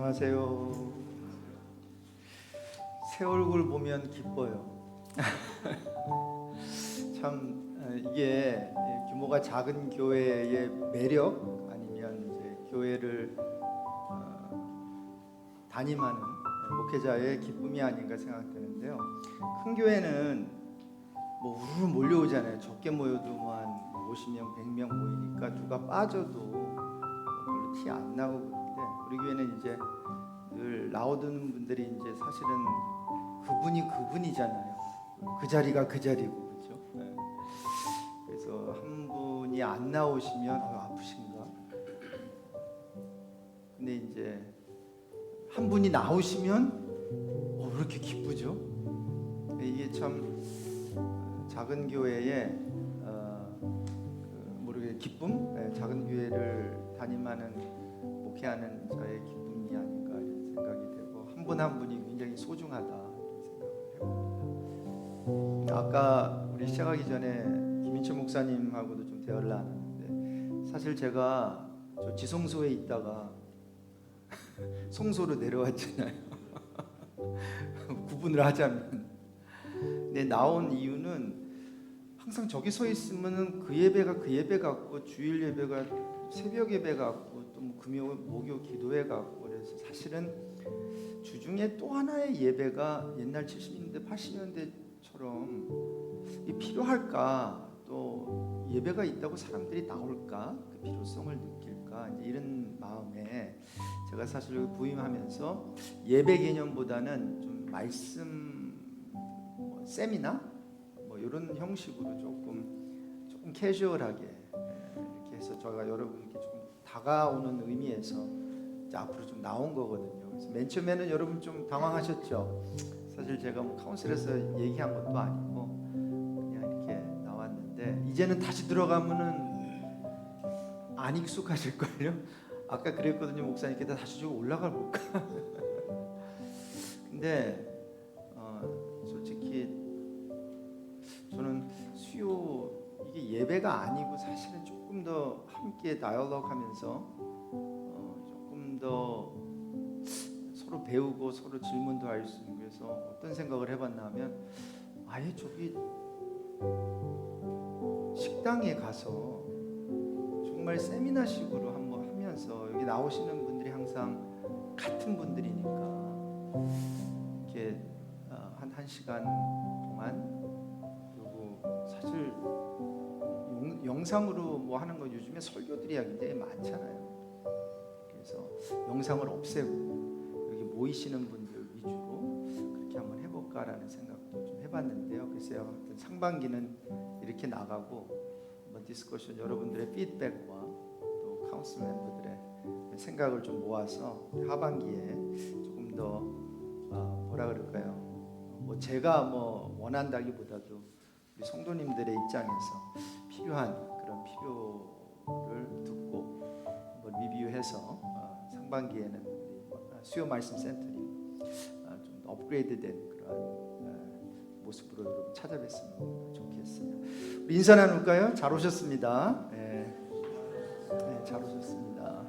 안녕하세요. 새 얼굴 보면 기뻐요. 참 이게 규모가 작은 교회의 매력 아니면 이제 교회를 담임하는 목회자의 기쁨이 아닌가 생각되는데요. 큰 교회는 뭐 우르르 몰려오잖아요. 적게 모여도 뭐 한 50명, 100명 모이니까 누가 빠져도 별로 티 안 나고 그런데 우리 교회는 이제 늘 나오던 분들이 이제 사실은 그분이 그분이잖아요. 그 자리가 그 자리고 그렇죠. 네. 그래서 한 분이 안 나오시면 아프신가? 근데 이제 한 분이 나오시면 왜 이렇게 기쁘죠? 이게 참 작은 교회의 모르게 기쁨, 작은 교회를 담임하는 목회하는 저의 기쁨이 아닌가 이런 생각이 되고 한 분 한 분이 굉장히 소중하다 이런 생각을 해봅니다. 아까 우리 시작하기 전에 김인철 목사님하고도 좀 대화를 나눴는데 사실 제가 저 지성소에 있다가 송소로 내려왔잖아요. 구분을 하자면. 근데 나온 이유는 항상 저기 서 있으면은 그 예배가 그 예배 같고 주일 예배가 새벽 예배 같고 또 뭐 금요 목요 기도회 같고 그래서 사실은 주중에 또 하나의 예배가 옛날 70년대 80년대처럼 필요할까? 또 예배가 있다고 사람들이 나올까? 그 필요성을 느낄까? 이제 이런 마음에 제가 사실 부임하면서 예배 개념보다는 좀 말씀 세미나 뭐 이런 형식으로 조금 캐주얼하게 이렇게 해서 저희가 여러분께 좀 다가오는 의미에서 이제 앞으로 좀 나온 거거든요. 그래서 맨 처음에는 여러분 좀 당황하셨죠. 사실 제가 뭐 카운슬에서 얘기한 것도 아니고 그냥 이렇게 나왔는데 이제는 다시 들어가면은 안 익숙하실걸요. 아까 그랬거든요. 목사님께 다시 좀 올라가 볼까. 근데 솔직히 저는 수요 이게 예배가 아니고 사실은 조금 더 함께 다이얼로그하면서 조금 더 서로 배우고 서로 질문도 할 수 있고 그래서 어떤 생각을 해봤냐면 아예 저기 식당에 가서 정말 세미나식으로 한번 하면서 여기 나오시는 분들이 항상 같은 분들이니까 이렇게 한 시간 동안 그리고 사실 영상으로 뭐 하는 거 요즘에 설교들이 굉장히 많잖아요. 그래서 영상을 없애고 여기 모이시는 분들 위주로 그렇게 한번 해볼까라는 생각도 좀 해봤는데요. 글쎄요, 상반기는 이렇게 나가고 한번 디스커션 여러분들의 피드백과 또 카운슬 멤버들의 생각을 좀 모아서 하반기에 조금 더 뭐라 그럴까요? 뭐 제가 뭐 원한다기보다도 우리 성도님들의 입장에서 필요한 그런 필요를 듣고 한번 리뷰해서 상반기에는 수요 말씀 센터링 좀 업그레이드된 그런 모습으로 여러분 찾아뵀으면 좋겠어요. 우리 인사 나눌까요? 잘 오셨습니다. 네, 잘 오셨습니다.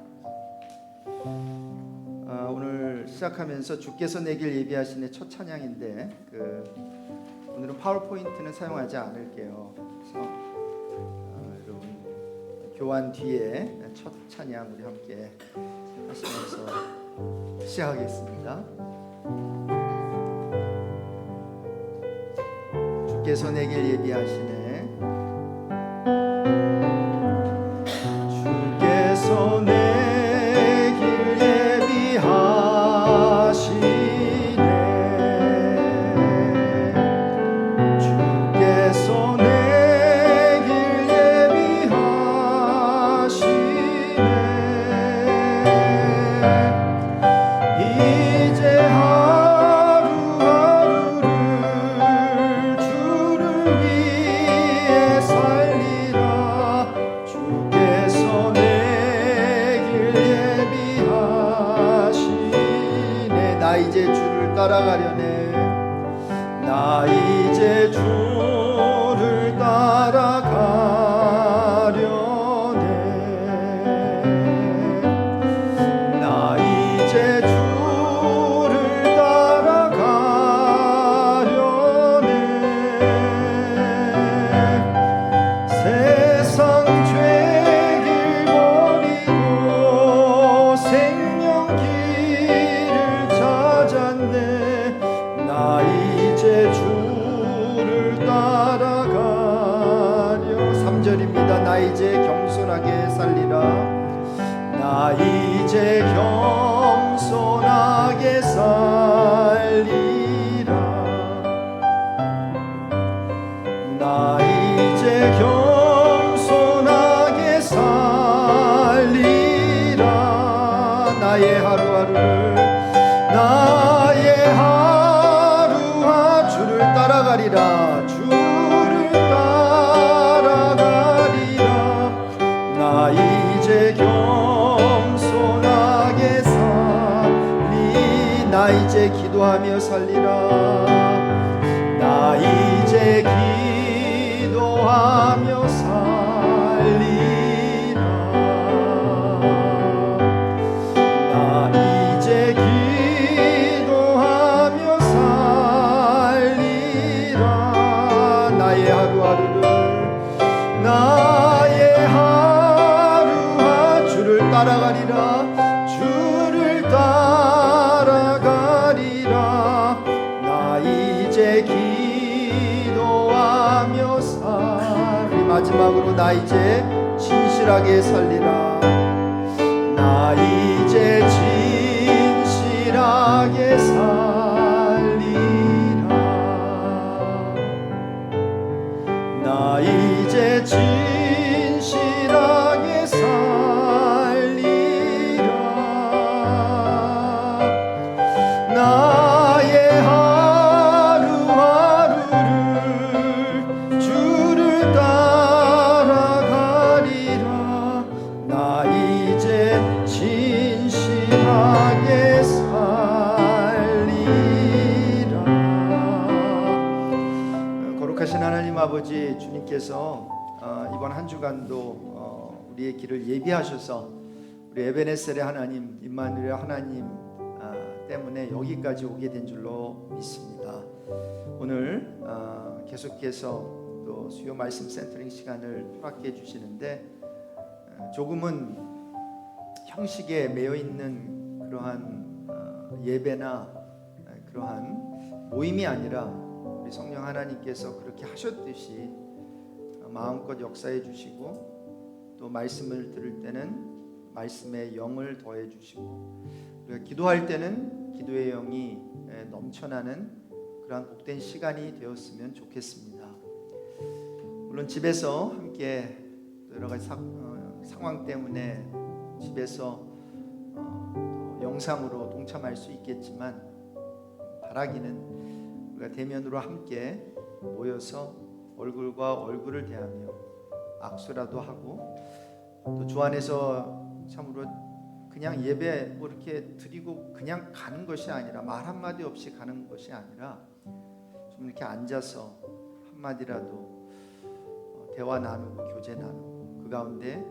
오늘 시작하면서 주께서 내길 예비하시네 첫 찬양인데 오늘은 파워포인트는 사용하지 않을게요. 그래서 여러분 교환 뒤에 첫 찬양 우리 함께 하시면서 시작하겠습니다. 주께서 내길 예비하시네 주께서 내길 예비하시네 따라가려네 나 이제 주를 따라가려네 나 이제 주 이제 겸손하게 살리 나 이제 기도하며 살리라 나 이제 기도하며 살리라 나 이제 기도하며 살리라 나의 하루하루를 나의 하루하 주를 따라가리라 주를 따라가리라 나 이제 기도하며 살리 마지막으로 나 이제 진실하게 살리라 나 이제 진실하게 살리라 나 이제 진실하게 살리라 나의 하루하루를 주를 따라가리라 나 이제 진실하게 살리라 거룩하신 하나님 아버지 주님께서 이번 한 주간도 우리의 길을 예비하셔서 우리 에베네셀의 하나님 임마누엘의 하나님 때문에 여기까지 오게 된 줄로 믿습니다. 오늘 계속해서 또 수요 말씀 센터링 시간을 허락해 주시는데 조금은 형식에 매여 있는 그러한 예배나 그러한 모임이 아니라 우리 성령 하나님께서 그렇게 하셨듯이 마음껏 역사해 주시고 또 말씀을 들을 때는 말씀의 영을 더해 주시고 우리가 기도할 때는 기도의 영이 넘쳐나는 그러한 복된 시간이 되었으면 좋겠습니다. 물론 집에서 함께 여러 가지 상황 때문에 집에서 또 영상으로 동참할 수 있겠지만 바라기는 우리가 대면으로 함께 모여서 얼굴과 얼굴을 대하며 악수라도 하고 또 주 안에서 참으로 그냥 예배 뭐 이렇게 드리고 그냥 가는 것이 아니라 말 한마디 없이 가는 것이 아니라 좀 이렇게 앉아서 한마디라도 대화 나누고 교제 나누고 그 가운데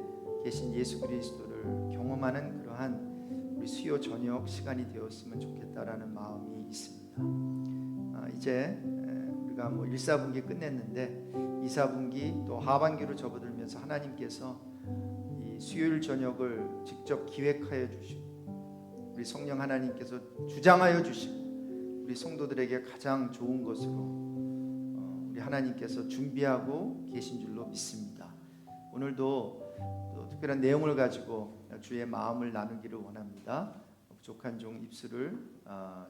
계신 예수 그리스도를 경험하는 그러한 우리 수요 저녁 시간이 되었으면 좋겠다라는 마음이 있습니다. 이제 우리가 뭐 1, 4분기 끝냈는데 2, 4분기 또 하반기로 접어들면서 하나님께서 이 수요일 저녁을 직접 기획하여 주시고 우리 성령 하나님께서 주장하여 주시고 우리 성도들에게 가장 좋은 것으로 우리 하나님께서 준비하고 계신 줄로 믿습니다. 오늘도 또 특별한 내용을 가지고 주의 마음을 나누기를 원합니다. 부족한 종 입술을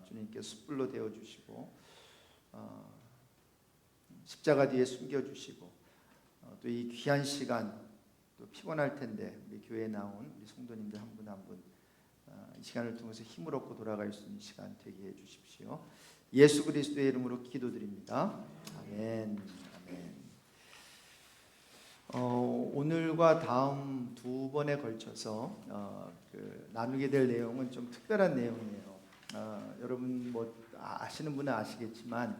주님께 숯불로 데워 주시고 십자가 뒤에 숨겨 주시고 또 이 귀한 시간 또 피곤할 텐데 우리 교회에 나온 우리 성도님들 한 분 한 분 이 시간을 통해서 힘을 얻고 돌아갈 수 있는 시간 되게 해 주십시오. 예수 그리스도의 이름으로 기도드립니다. 아멘. 아멘. 오늘과 다음 두 번에 걸쳐서 나누게 될 내용은 좀 특별한 내용이에요. 여러분 뭐 아시는 분은 아시겠지만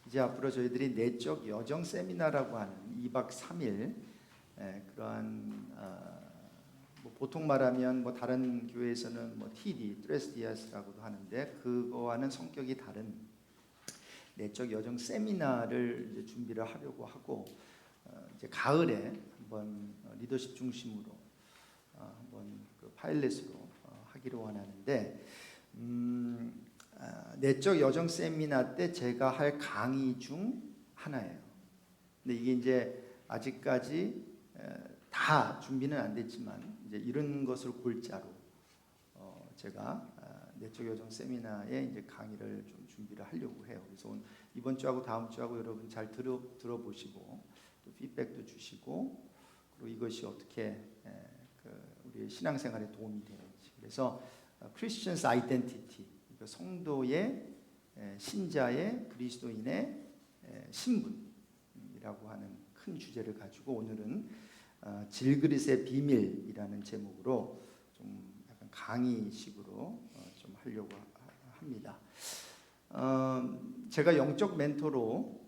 이제 앞으로 저희들이 내적 여정 세미나라고 하는 2박 3일 그러한 뭐 보통 말하면 뭐 다른 교회에서는 뭐 TD, 트레스 디아스라고도 하는데 그거와는 성격이 다른 내적 여정 세미나를 이제 준비를 하려고 하고 이제 가을에 한번 리더십 중심으로 한번 그 파일럿으로 하기를 원하는데 내적 여정 세미나 때 제가 할 강의 중 하나예요. 근데 이게 이제 아직까지 다 준비는 안 됐지만 이제 이런 것을 골자로 제가 내적 여정 세미나에 이제 강의를 좀 준비를 하려고 해요. 그래서 이번 주하고 다음 주하고 여러분 잘 들어보시고 또 피드백도 주시고 그리고 이것이 어떻게 우리 신앙생활에 도움이 되는지. 그래서 Christian's Identity, 그러니까 성도의 신자의 그리스도인의 신분이라고 하는 큰 주제를 가지고 오늘은 질그릇의 비밀이라는 제목으로 좀 약간 강의식으로 좀 하려고 합니다. 제가 영적 멘토로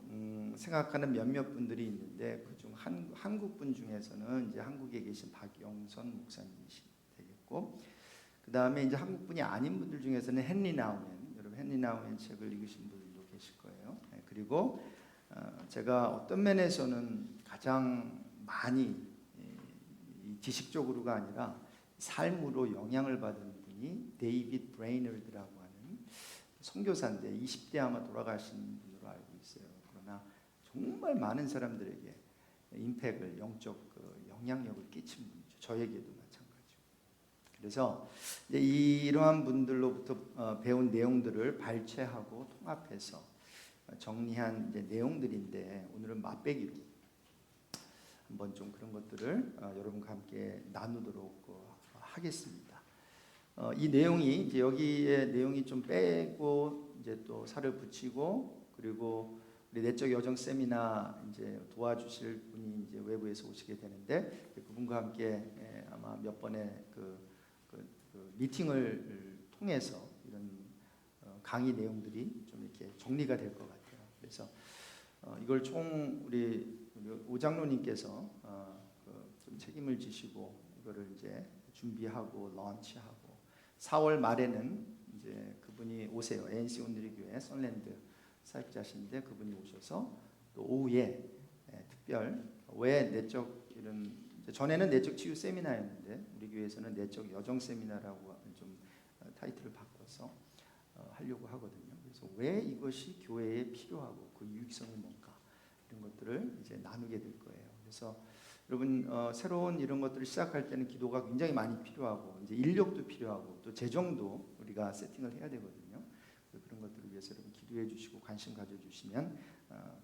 생각하는 몇몇 분들이 있는데 그중 한국 분 중에서는 이제 한국에 계신 박영선 목사님이 되겠고, 그 다음에 이제 한국 분이 아닌 분들 중에서는 헨리 나우멘, 여러분 헨리 나우멘 책을 읽으신 분들도 계실 거예요. 그리고 제가 어떤 면에서는 가장 많이 지식적으로가 아니라 삶으로 영향을 받은 분이 데이빗 브레이너드라고 하는 선교사인데 20대 아마 돌아가신 분으로 알고 있어요. 그러나 정말 많은 사람들에게 임팩을, 영적 영향력을 끼친 분이죠. 저에게도 마찬가지고. 그래서 이제 이러한 분들로부터 배운 내용들을 발췌하고 통합해서 정리한 이제 내용들인데, 오늘은 맛배기로 한번 좀 그런 것들을 여러분과 함께 나누도록 하겠습니다. 이 내용이 이제 여기에 내용이 좀 빼고 이제 또 살을 붙이고, 그리고 우리 내적 여정 세미나 이제 도와주실 분이 이제 외부에서 오시게 되는데, 그분과 함께 아마 몇 번의 그 미팅을 통해서 이런 강의 내용들이 좀 이렇게 정리가 될 것 같아요. 그래서 이걸 총 우리 오장로님께서 좀 책임을 지시고 이거를 이제 준비하고 런치하고, 4월 말에는 이제 그분이 오세요. ANC 온누리교회 선랜드 사역자신데 그분이 오셔서 또 오후에 특별 왜 내적 이런, 전에는 내적 치유 세미나였는데 우리 교회에서는 내적 여정 세미나라고 좀 타이틀을 바꿔서 하려고 하거든요. 그래서 왜 이것이 교회에 필요하고 그 유익성이 뭔가, 이런 것들을 이제 나누게 될 거예요. 그래서 여러분 새로운 이런 것들을 시작할 때는 기도가 굉장히 많이 필요하고 이제 인력도 필요하고 또 재정도 우리가 세팅을 해야 되거든요. 그런 것들을 위해서 여러분 기도해 주시고 관심 가져주시면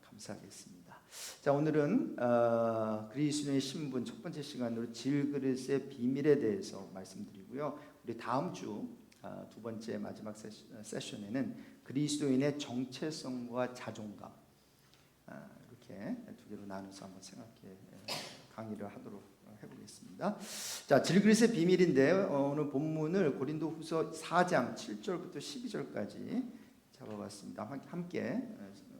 감사하겠습니다. 자, 오늘은 그리스도의 신분 첫 번째 시간으로 질그릇의 비밀에 대해서 말씀드리고요. 우리 다음 주 두 번째 마지막 세션에는 그리스도인의 정체성과 자존감, 이렇게 두 개로 나눠서 한번 생각해 강의를 하도록 해보겠습니다. 자, 질그릇의 비밀인데 오늘 본문을 고린도후서 4장 7절부터 12절까지 잡아봤습니다. 함께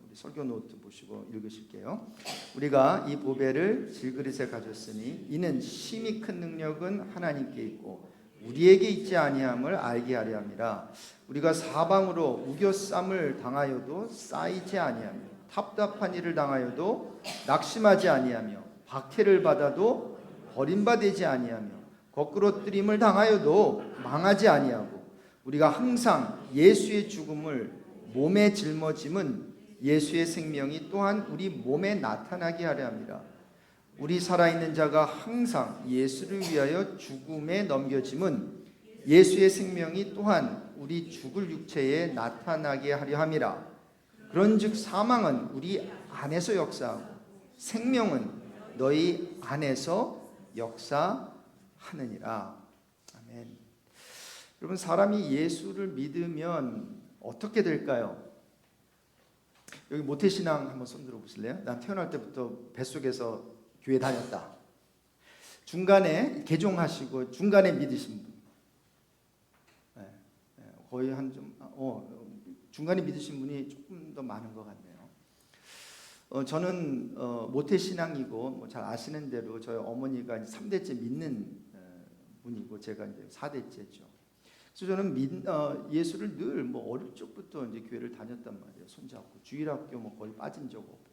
우리 설교 노트 보시고 읽으실게요. 우리가 이 보배를 질그릇에 가졌으니 이는 심히 큰 능력은 하나님께 있고 우리에게 있지 아니함을 알게 하려 함이라. 우리가 사방으로 우겨쌈을 당하여도 쌓이지 아니하며 답답한 일을 당하여도 낙심하지 아니하며 박해를 받아도 버림받지 아니하며 거꾸러뜨림을 당하여도 망하지 아니하고 우리가 항상 예수의 죽음을 몸에 짊어짐은 예수의 생명이 또한 우리 몸에 나타나게 하려 함이라. 우리 살아있는 자가 항상 예수를 위하여 죽음에 넘겨짐은 예수의 생명이 또한 우리 죽을 육체에 나타나게 하려 함이라. 그런즉 사망은 우리 안에서 역사하고 생명은 너희 안에서 역사하느니라. 아멘. 여러분, 사람이 예수를 믿으면 어떻게 될까요? 여기 모태신앙 한번 손들어 보실래요? 난 태어날 때부터 뱃속에서 교회 다녔다. 중간에 개종하시고 중간에 믿으신 분, 거의 한 좀 중간에 믿으신 분이 조금 더 많은 것 같네요. 저는 모태신앙이고 뭐 잘 아시는 대로 저희 어머니가 이제 3대째 믿는 분이고 제가 이제 4대째죠. 그래서 저는 예수를 늘 뭐 어릴 적부터 이제 교회를 다녔단 말이에요. 손잡고 주일학교 뭐 거의 빠진 적 없고.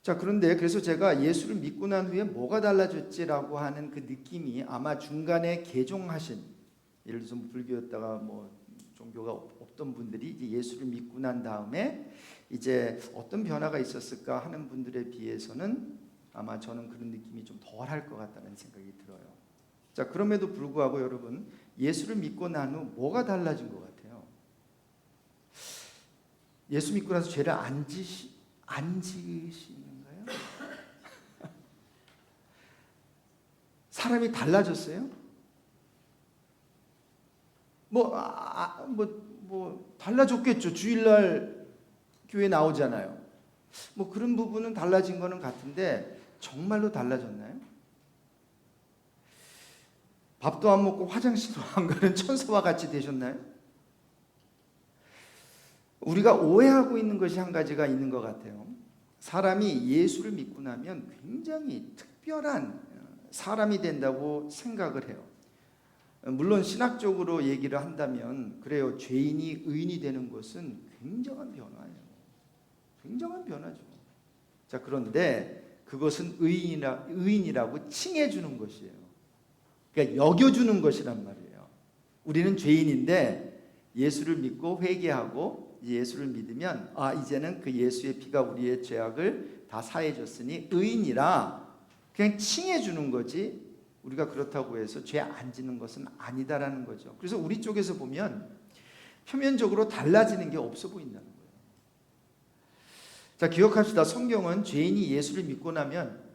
자, 그런데 그래서 제가 예수를 믿고 난 후에 뭐가 달라졌지라고 하는 그 느낌이 아마 중간에 개종하신, 예를 들어서 불교였다가 뭐 종교가 없던 분들이 이제 예수를 믿고 난 다음에 이제 어떤 변화가 있었을까 하는 분들에 비해서는 아마 저는 그런 느낌이 좀 덜할 것 같다는 생각이 들어요. 자, 그럼에도 불구하고 여러분, 예수를 믿고 난 후 뭐가 달라진 것 같아요? 예수 믿고 나서 죄를 안 지으시는가요? 사람이 달라졌어요? 뭐 달라졌겠죠. 주일날 교회 나오잖아요. 뭐 그런 부분은 달라진 거는 같은데 정말로 달라졌나요? 밥도 안 먹고 화장실도 안 가는 천사와 같이 되셨나요? 우리가 오해하고 있는 것이 한 가지가 있는 것 같아요. 사람이 예수를 믿고 나면 굉장히 특별한 사람이 된다고 생각을 해요. 물론 신학적으로 얘기를 한다면 그래요. 죄인이 의인이 되는 것은 굉장한 변화예요. 굉장한 변화죠. 자, 그런데 그것은 의인이라고 칭해주는 것이에요. 그러니까 여겨주는 것이란 말이에요. 우리는 죄인인데 예수를 믿고 회개하고 예수를 믿으면 이제는 그 예수의 피가 우리의 죄악을 다 사해 줬으니 의인이라 그냥 칭해 주는 거지, 우리가 그렇다고 해서 죄 안 짓는 것은 아니다라는 거죠. 그래서 우리 쪽에서 보면 표면적으로 달라지는 게 없어 보인다는 거예요. 자, 기억합시다. 성경은 죄인이 예수를 믿고 나면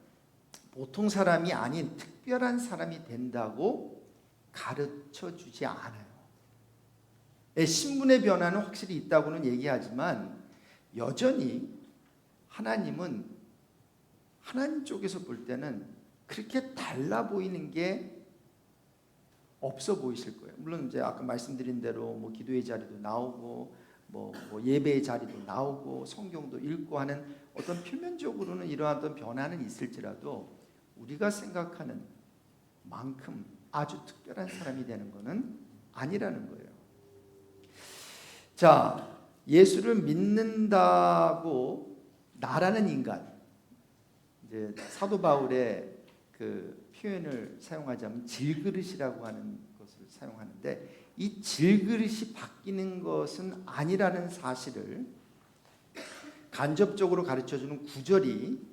보통 사람이 아닌 특별한 사람이 된다고 가르쳐 주지 않아요. 신분의 변화는 확실히 있다고는 얘기하지만 여전히 하나님은 하나님 쪽에서 볼 때는 그렇게 달라 보이는 게 없어 보이실 거예요. 물론 이제 아까 말씀드린 대로 뭐 기도의 자리도 나오고 뭐 예배의 자리도 나오고 성경도 읽고 하는 어떤 표면적으로는 이러한 어떤 변화는 있을지라도 우리가 생각하는 만큼 아주 특별한 사람이 되는 것은 아니라는 거예요. 자, 예수를 믿는다고 나라는 인간, 이제 사도 바울의 그 표현을 사용하자면 질그릇이라고 하는 것을 사용하는데, 이 질그릇이 바뀌는 것은 아니라는 사실을 간접적으로 가르쳐주는 구절이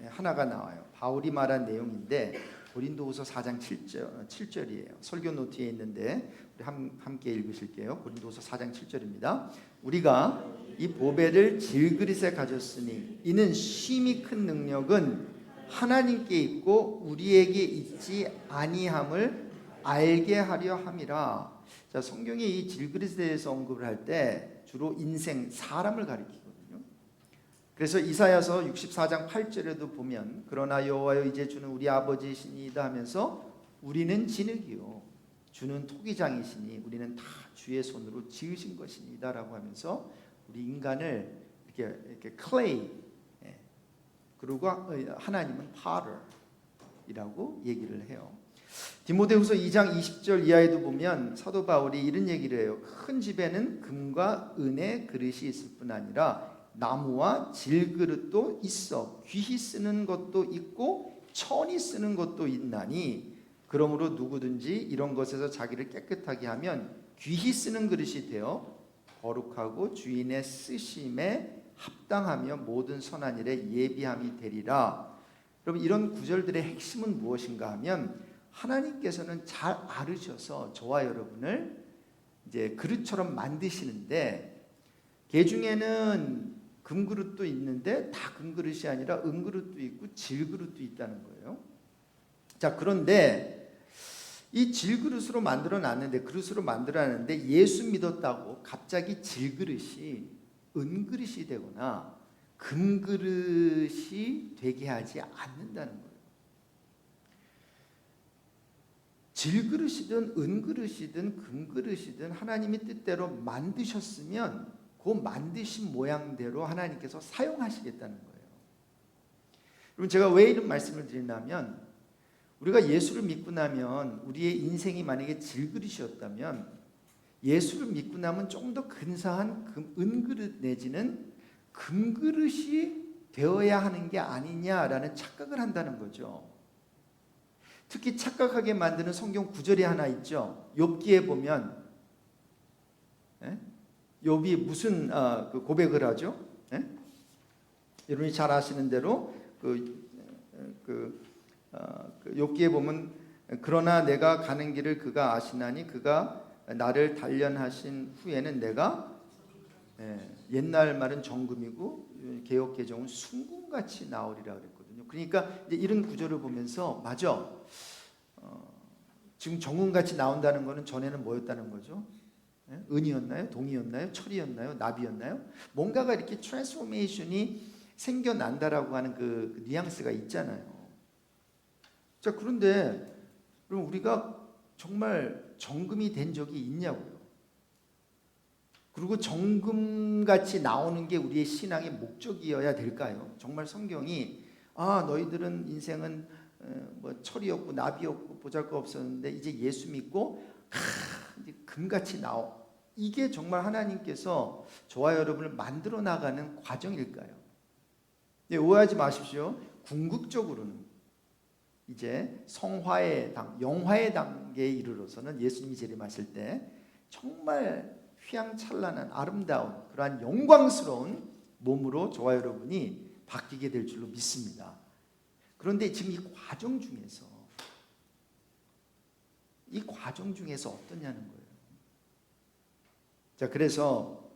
하나가 나와요. 바울이 말한 내용인데 고린도후서 4장 7절이에요. 설교 노트에 있는데 우리 함께 읽으실게요. 고린도후서 4장 7절입니다. 우리가 이 보배를 질그릇에 가졌으니 이는 심히 큰 능력은 하나님께 있고 우리에게 있지 아니함을 알게 하려 함이라. 자, 성경이 이 질그릇에 대해서 언급을 할 때 주로 인생, 사람을 가리키거든요. 그래서 이사야서 64장 8절에도 보면 그러나 여호와여 이제 주는 우리 아버지이시니이다 하면서 우리는 진흙이요 주는 토기장이시니 우리는 다 주의 손으로 지으신 것이니이다 라고 하면서 우리 인간을 이렇게 clay, 그리고 하나님은 potter이라고 얘기를 해요. 디모데후서 2장 20절 이하에도 보면 사도 바울이 이런 얘기를 해요. 큰 집에는 금과 은의 그릇이 있을 뿐 아니라 나무와 질그릇도 있어 귀히 쓰는 것도 있고 천히 쓰는 것도 있나니 그러므로 누구든지 이런 것에서 자기를 깨끗하게 하면 귀히 쓰는 그릇이 되어 거룩하고 주인의 쓰심에 합당하며 모든 선한 일에 예비함이 되리라. 여러분, 이런 구절들의 핵심은 무엇인가 하면 하나님께서는 잘 알으셔서 저와 여러분을 이제 그릇처럼 만드시는데 개 중에는 금그릇도 있는데 다 금그릇이 아니라 은그릇도 있고 질그릇도 있다는 거예요. 자, 그런데 이 질그릇으로 만들어놨는데 그릇으로 만들어놨는데 예수 믿었다고 갑자기 질그릇이 은그릇이 되거나 금그릇이 되게 하지 않는다는 거예요. 질그릇이든 은그릇이든 금그릇이든 하나님이 뜻대로 만드셨으면 그 만드신 모양대로 하나님께서 사용하시겠다는 거예요. 여러분, 제가 왜 이런 말씀을 드리냐면 우리가 예수를 믿고 나면 우리의 인생이 만약에 질그릇이었다면 예수를 믿고 나면 조금 더 근사한 은그릇 내지는 금그릇이 되어야 하는 게 아니냐라는 착각을 한다는 거죠. 특히 착각하게 만드는 성경 구절이 하나 있죠. 욥기에 보면 욥이 무슨 그 고백을 하죠? 여러분이 잘 아시는 대로 욥기에 보면 그러나 내가 가는 길을 그가 아시나니 그가 나를 단련하신 후에는 내가 옛날 말은 정금이고 개역 개정은 순금같이 나오리라 그랬거든요. 그러니까 이제 이런 구절을 보면서 맞아. 지금 정금같이 나온다는 것은 전에는 뭐였다는 거죠? 은이었나요? 동이었나요? 철이었나요? 나비였나요? 뭔가가 이렇게 트랜스포메이션이 생겨난다라고 하는 그 뉘앙스가 있잖아요. 자, 그런데 그럼 우리가 정말 정금이 된 적이 있냐고요. 그리고 정금같이 나오는 게 우리의 신앙의 목적이어야 될까요? 정말 성경이 너희들은 인생은 뭐 철이 없고 나비 없고 보잘것없었는데 이제 예수 믿고 이제 금같이 나오. 이게 정말 하나님께서 저와 여러분을 만들어 나가는 과정일까요? 네, 오해하지 마십시오. 궁극적으로는 이제 성화의 영화의 단계에 이르러서는 예수님이 재림하실 때 정말 휘황찬란한 아름다운 그러한 영광스러운 몸으로 저와 여러분이 바뀌게 될 줄로 믿습니다. 그런데 지금 이 과정 중에서 어떠냐는 거예요. 자, 그래서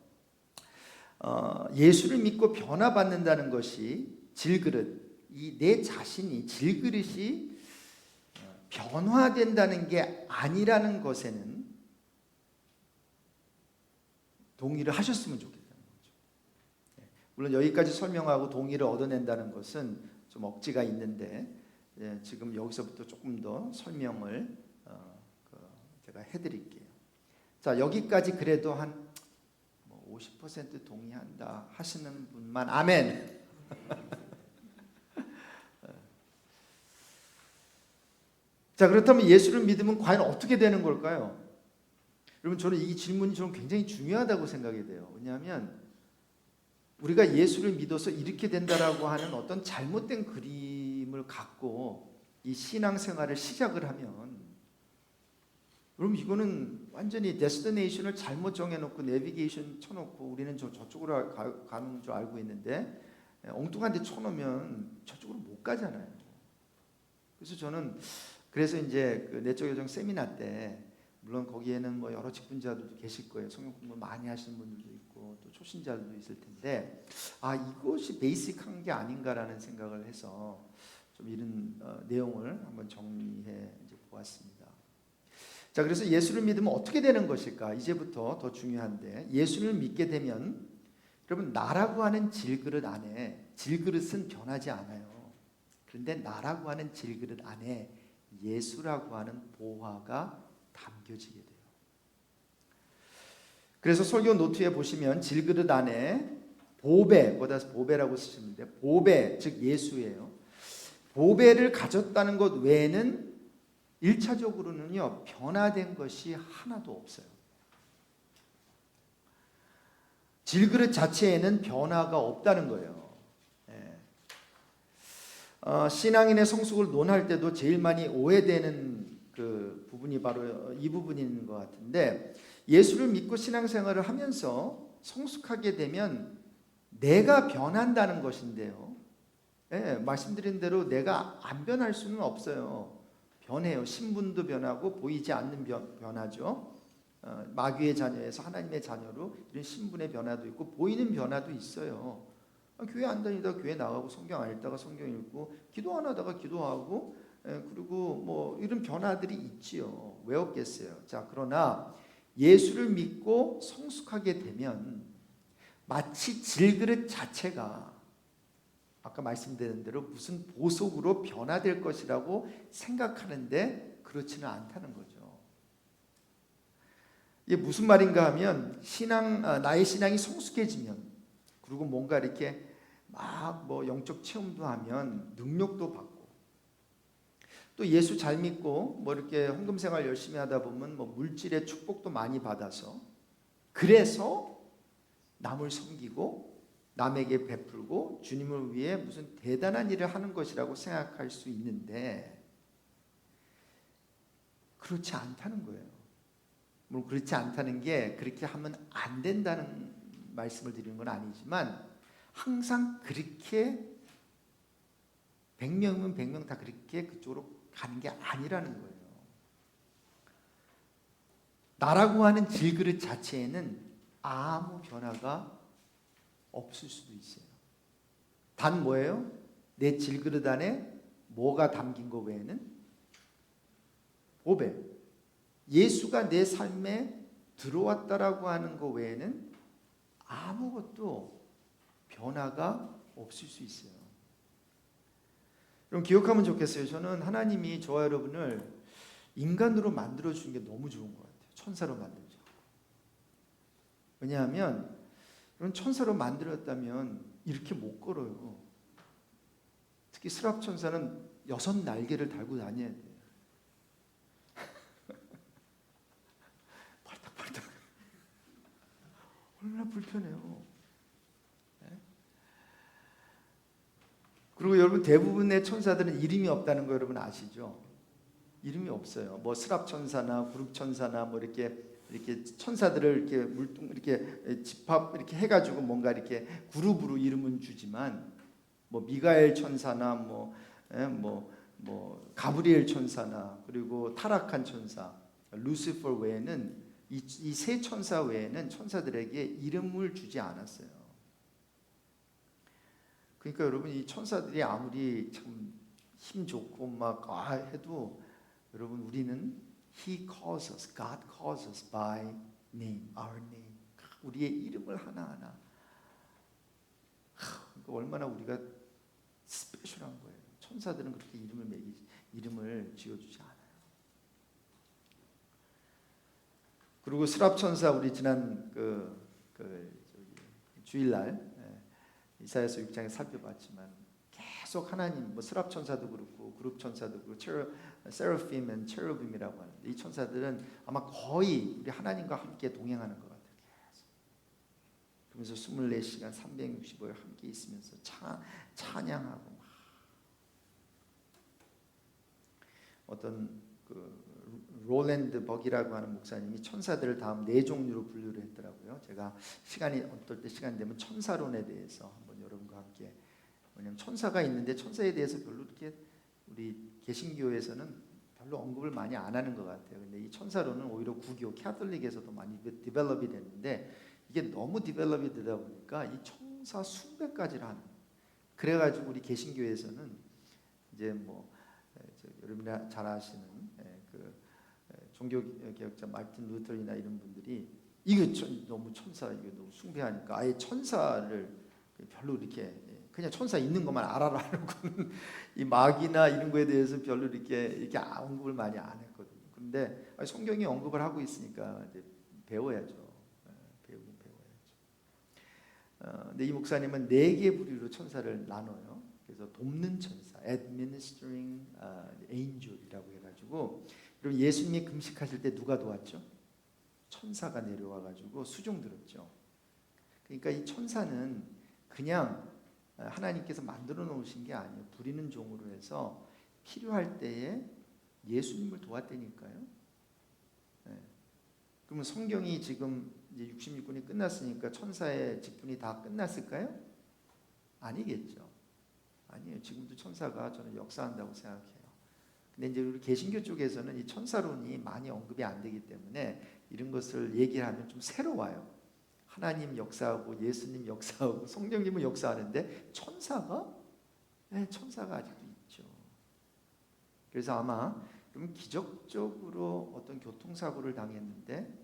예수를 믿고 변화받는다는 것이 질그릇, 이 내 자신이 질그릇이 변화된다는 게 아니라는 것에는 동의를 하셨으면 좋겠다는 거죠. 물론 여기까지 설명하고 동의를 얻어낸다는 것은 좀 억지가 있는데 지금 여기서부터 조금 더 설명을 제가 해드릴게요. 자, 여기까지 그래도 한 50% 동의한다 하시는 분만 아멘. 자, 그렇다면 예수를 믿으면 과연 어떻게 되는 걸까요? 여러분, 저는 이 질문이 저는 굉장히 중요하다고 생각이 돼요. 왜냐하면 우리가 예수를 믿어서 이렇게 된다라고 하는 어떤 잘못된 그림을 갖고 이 신앙생활을 시작을 하면, 그럼 이거는 완전히 데스티네이션을 잘못 정해놓고 내비게이션 쳐놓고 우리는 저쪽으로 가는 줄 알고 있는데 엉뚱한 데 쳐놓으면 저쪽으로 못 가잖아요. 그래서 저는 이제 그 내적 여정 세미나 때, 물론 거기에는 뭐 여러 직분자들도 계실 거예요. 성경 공부 많이 하시는 분들도 있고 또 초신자들도 있을 텐데, 이것이 베이직한 게 아닌가라는 생각을 해서 좀 이런 내용을 한번 정리해 이제 보았습니다. 자, 그래서 예수를 믿으면 어떻게 되는 것일까? 이제부터 더 중요한데, 예수를 믿게 되면 여러분, 나라고 하는 질그릇 안에, 질그릇은 변하지 않아요. 그런데 나라고 하는 질그릇 안에 예수라고 하는 보화가 담겨지게 돼요. 그래서 설교 노트에 보시면 질그릇 안에 보배, 거기다 보배라고 쓰시는데, 보배, 즉 예수예요. 보배를 가졌다는 것 외에는 1차적으로는요 변화된 것이 하나도 없어요. 질그릇 자체에는 변화가 없다는 거예요. 신앙인의 성숙을 논할 때도 제일 많이 오해되는 그 부분이 바로 이 부분인 것 같은데, 예수를 믿고 신앙생활을 하면서 성숙하게 되면 내가 변한다는 것인데요. 말씀드린 대로 내가 안 변할 수는 없어요. 변해요. 신분도 변하고 보이지 않는 변화죠. 마귀의 자녀에서 하나님의 자녀로 이런 신분의 변화도 있고 보이는 변화도 있어요. 교회 안 다니다가 교회 나가고 성경 안 읽다가 성경 읽고 기도 안 하다가 기도하고 그리고 뭐 이런 변화들이 있지요. 왜 없겠어요? 자, 그러나 예수를 믿고 성숙하게 되면 마치 질그릇 자체가 아까 말씀드린 대로 무슨 보석으로 변화될 것이라고 생각하는데 그렇지는 않다는 거죠. 이게 무슨 말인가 하면 나의 신앙이 성숙해지면, 그리고 뭔가 이렇게 막 뭐 영적 체험도 하면 능력도 받고, 또 예수 잘 믿고 뭐 이렇게 헌금 생활 열심히 하다 보면 뭐 물질의 축복도 많이 받아서, 그래서 남을 섬기고 남에게 베풀고 주님을 위해 무슨 대단한 일을 하는 것이라고 생각할 수 있는데, 그렇지 않다는 거예요. 물론 그렇지 않다는 게 그렇게 하면 안 된다는 말씀을 드리는 건 아니지만, 항상 그렇게 100명이면 100명 다 그렇게 그쪽으로 가는 게 아니라는 거예요. 나라고 하는 질그릇 자체에는 아무 변화가 없을 수도 있어요. 단 뭐예요? 내 질그릇 안에 뭐가 담긴 거 외에는 보배, 예수가 내 삶에 들어왔다라고 하는 거 외에는 아무것도 변화가 없을 수 있어요. 여러분 기억하면 좋겠어요. 저는 하나님이 저와 여러분을 인간으로 만들어 주는 게 너무 좋은 것 같아요. 천사로 만들죠. 왜냐하면 여러분 천사로 만들었다면 이렇게 못 걸어요. 특히 스랍 천사는 6 날개를 달고 다녀야 돼요. 팔딱팔딱. 얼마나 불편해요. 네? 그리고 여러분 대부분의 천사들은 이름이 없다는 거 여러분 아시죠? 이름이 없어요. 뭐 스랍 천사나 구룹 천사나 뭐 이렇게 천사들을 이렇게 물뚱 이렇게 집합 이렇게 해가지고 뭔가 이렇게 그룹으로 이름은 주지만 뭐 미가엘 천사나 뭐 가브리엘 천사나 그리고 타락한 천사 루시퍼 외에는 이 세 천사 외에는 천사들에게 이름을 주지 않았어요. 그러니까 여러분 이 천사들이 아무리 참 힘 좋고 막 해도 여러분 우리는 He calls us, God calls us by name, our name. 우리의 이름을 하나하나. 그러니까 얼마나 우리가 스페셜한 거예요. 천사들은 그렇게 이름을 지어주지 않아요. 그리고 스랍 천사 우리 지난 주일날 이사야서 6장에 살펴봤지만 계속 하나님 뭐 스랍 천사도 그렇고 그룹 천사도 그렇고 세라핌 앤 체루빔이라고 하는데 이 천사들은 아마 거의 우리 하나님과 함께 동행하는 것 같아요. 계속. 그러면서 24시간 365일 함께 있으면서 찬양하고 막 어떤 롤랜드 버기라고 하는 목사님이 천사들을 다음 4종류로 분류를 했더라고요. 제가 어떨 때 시간이 되면 천사론에 대해서 한번 여러분과 함께, 왜냐하면 천사가 있는데 천사에 대해서 별로 이렇게 우리 개신교에서는 별로 언급을 많이 안 하는 것 같아요. 근데 이 천사론은 오히려 구교 캐톨릭에서도 많이 디벨롭이 됐는데 이게 너무 디벨롭이 되다 보니까 이 천사 숭배 가지를 하는. 그래가지고 우리 개신교에서는 이제 여러분이 잘 아시는 종교개혁자 마틴 루터이나 이런 분들이 이거 너무 천사 이거 너무 숭배하니까 아예 천사를 별로 이렇게 그냥 천사 있는 것만 알아라는 이 마귀나 이런 거에 대해서 별로 이렇게 언급을 많이 안 했거든요. 그런데 성경이 언급을 하고 있으니까 이제 배워야죠. 배우긴 배워야죠. 근데 이 목사님은 4개 부류로 천사를 나눠요. 그래서 돕는 천사, administering angel이라고 해가지고, 그리고 예수님이 금식하실 때 누가 도왔죠? 천사가 내려와가지고 수종 들었죠. 그러니까 이 천사는 그냥 하나님께서 만들어 놓으신 게 아니에요. 부리는 종으로 해서 필요할 때에 예수님을 도왔다니까요. 네. 그러면 성경이 지금 이제 66권이 끝났으니까 천사의 직분이 다 끝났을까요? 아니겠죠. 아니에요. 지금도 천사가 저는 역사한다고 생각해요. 근데 이제 우리 개신교 쪽에서는 이 천사론이 많이 언급이 안 되기 때문에 이런 것을 얘기하면 좀 새로워요. 하나님 역사하고 예수님 역사하고 성령님은 역사하는데 천사가? 네, 천사가 아직도 있죠. 그래서 아마 좀 기적적으로 어떤 교통사고를 당했는데,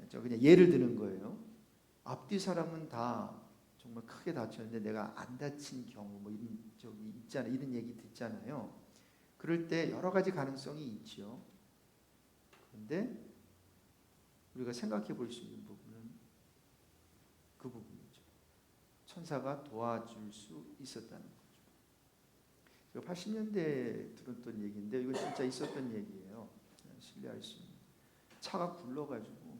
저 그냥 예를 드는 거예요. 앞뒤 사람은 다 정말 크게 다쳤는데 내가 안 다친 경우 뭐 이런 저기 있잖아요. 이런 얘기 듣잖아요. 그럴 때 여러 가지 가능성이 있죠. 그런데 우리가 생각해 볼 수 있는 부분은 그 부분이죠. 천사가 도와줄 수 있었다는 거죠. 제가 80년대에 들었던 얘기인데 이건 진짜 있었던 얘기예요. 신뢰할 수 있는. 차가 굴러가지고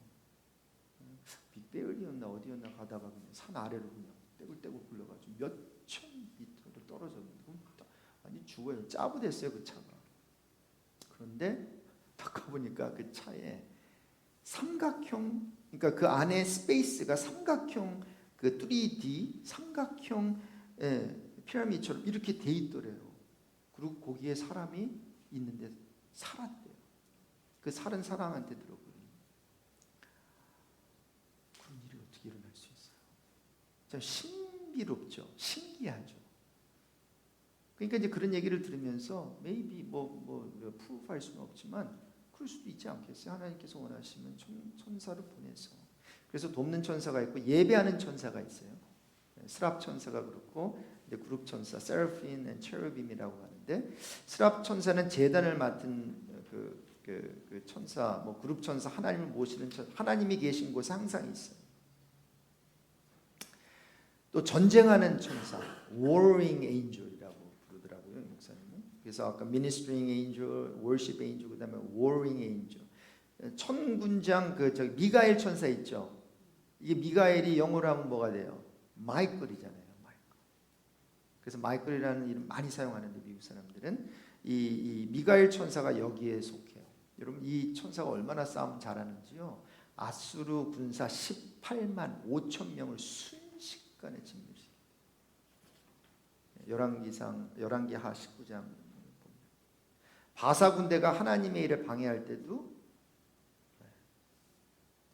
빅베어리였나 어디였나 가다가 그냥 산 아래로 그냥 떼굴떼굴 굴러가지고 몇천 미터로 떨어졌는데 완전 죽어요. 짜부됐어요 그 차가. 그런데 딱 가보니까 그 차에 삼각형, 그러니까 그 안에 스페이스가 삼각형, 그 3D 삼각형 피라미드처럼 이렇게 돼 있더래요. 그리고 거기에 사람이 있는데 살았대요. 그 살은 사람한테 들어버린. 그런 일이 어떻게 일어날 수 있어요? 참 신비롭죠. 신기하죠. 그러니까 이제 그런 얘기를 들으면서 maybe 프루프할 수는 없지만 그럴 수도 있지 않겠어요? 하나님께서 원하시면 천사를 보내서. 그래서 돕는 천사가 있고 예배하는 천사가 있어요. 스랍 천사가 그렇고 이제 그룹 천사 세라핀 앤 체르빔이라고 하는데 스랍 천사는 제단을 맡은 그 천사, 뭐 그룹 천사, 하나님을 모시는 천사, 하나님이 계신 곳에 항상 있어요. 또 전쟁하는 천사, warring angel이라고 부르더라고요, 목사님은. 그래서 아까 ministering angel, worship angel, 그다음에 warring angel. 천군장 저기 미가엘 천사 있죠. 이게 미가엘이 영어로 하면 뭐가 돼요? 마이클이잖아요, 마이클. 그래서 마이클이라는 이름 많이 사용하는데 미국 사람들은 이 미가엘 천사가 여기에 속해요. 여러분 이 천사가 얼마나 싸움 잘하는지요. 아수르 군사 18만 5천 명을 순식간에 짓누르시고 열왕기하 19장 바사 군대가 하나님의 일을 방해할 때도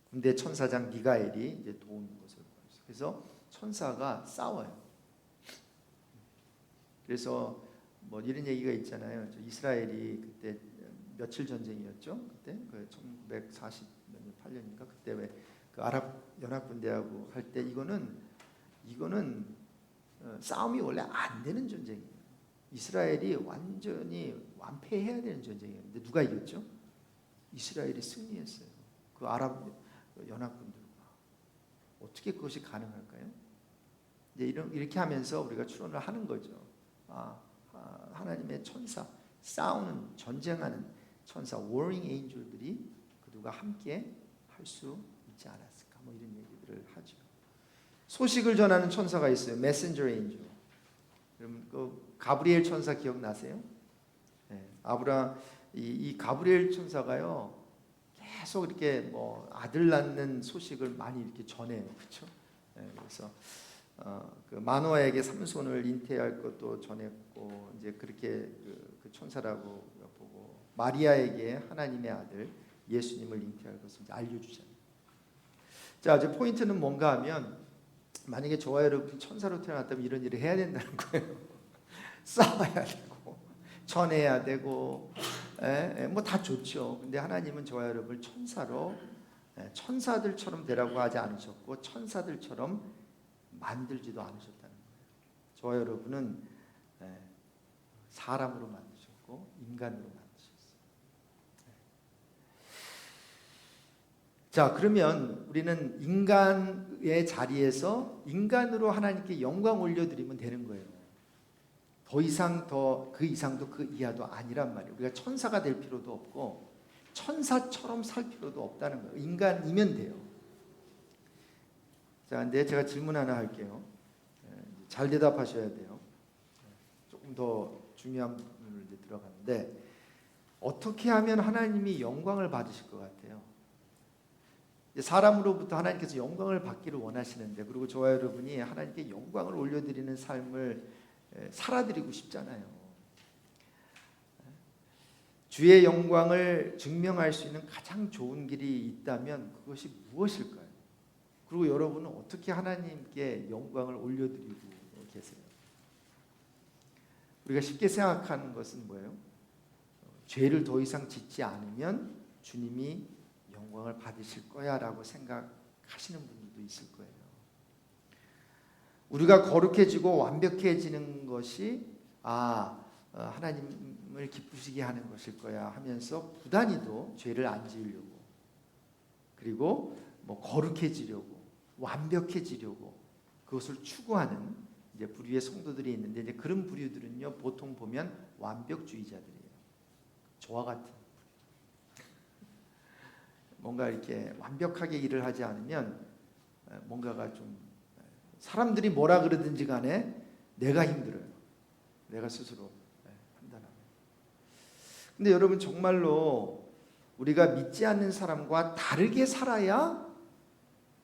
군대 천사장 미가엘이 이제 도우는 것을 보였어요. 그래서 천사가 싸워요. 그래서 뭐 이런 얘기가 있잖아요. 이스라엘이 그때 며칠 전쟁이었죠? 그때 그 1948년인가 그때 왜 그 아랍 연합 군대하고 할 때 이거는 싸움이 원래 안 되는 전쟁이에요. 이스라엘이 완전히 완패해야 되는 전쟁이에요. 근데 누가 이겼죠? 이스라엘이 승리했어요. 그 아랍 연합 군들과 어떻게 그것이 가능할까요? 이제 이렇게 하면서 우리가 추론을 하는 거죠. 하나님의 천사, 싸우는 전쟁하는 천사, warring angel들이 그들과 함께 할 수 있지 않았을까? 뭐 이런 얘기들을 하죠. 소식을 전하는 천사가 있어요. messenger angel. 그럼 그 가브리엘 천사 기억나세요? 네, 이 가브리엘 천사가요 계속 이렇게 뭐 아들 낳는 소식을 많이 이렇게 전해요, 그렇죠? 네, 그래서 그 마노아에게 삼손을 잉태할 것도 전했고 이제 그렇게 그 천사라고 보고 마리아에게 하나님의 아들 예수님을 잉태할 것을 이제 알려주잖아요. 자, 이제 포인트는 뭔가 하면 만약에 저와 여러분이 천사로 태어났다면 이런 일을 해야 된다는 거예요. 싸워야 되고 전해야 되고 뭐 다 좋죠. 근데 하나님은 저와 여러분을 천사로 천사들처럼 되라고 하지 않으셨고 천사들처럼 만들지도 않으셨다는 거예요. 저와 여러분은 사람으로 만드셨고 인간으로 만드셨어요. 자, 그러면 우리는 인간의 자리에서 인간으로 하나님께 영광 올려드리면 되는 거예요. 더 이상 그 이상도 그 이하도 아니란 말이에요. 우리가 천사가 될 필요도 없고 천사처럼 살 필요도 없다는 거예요. 인간이면 돼요. 자, 근데 제가 질문 하나 할게요. 잘 대답하셔야 돼요. 조금 더 중요한 부분을 이제 들어가는데 어떻게 하면 하나님이 영광을 받으실 것 같아요? 사람으로부터 하나님께서 영광을 받기를 원하시는데 그리고 저와 여러분이 하나님께 영광을 올려드리는 삶을 살아드리고 싶잖아요. 주의 영광을 증명할 수 있는 가장 좋은 길이 있다면 그것이 무엇일까요? 그리고 여러분은 어떻게 하나님께 영광을 올려드리고 계세요? 우리가 쉽게 생각하는 것은 뭐예요? 죄를 더 이상 짓지 않으면 주님이 영광을 받으실 거야 라고 생각하시는 분들도 있을 거예요. 우리가 거룩해지고 완벽해지는 것이 하나님을 기쁘시게 하는 것일 거야 하면서 부단히도 죄를 안 지으려고 그리고 뭐 거룩해지려고 완벽해지려고 그것을 추구하는 이제 부류의 성도들이 있는데 이제 그런 부류들은요 보통 보면 완벽주의자들이에요. 저와 같은 뭔가 이렇게 완벽하게 일을 하지 않으면 뭔가가 좀 사람들이 뭐라 그러든지 간에 내가 힘들어요. 내가 스스로 판단하고. 근데 여러분 정말로 우리가 믿지 않는 사람과 다르게 살아야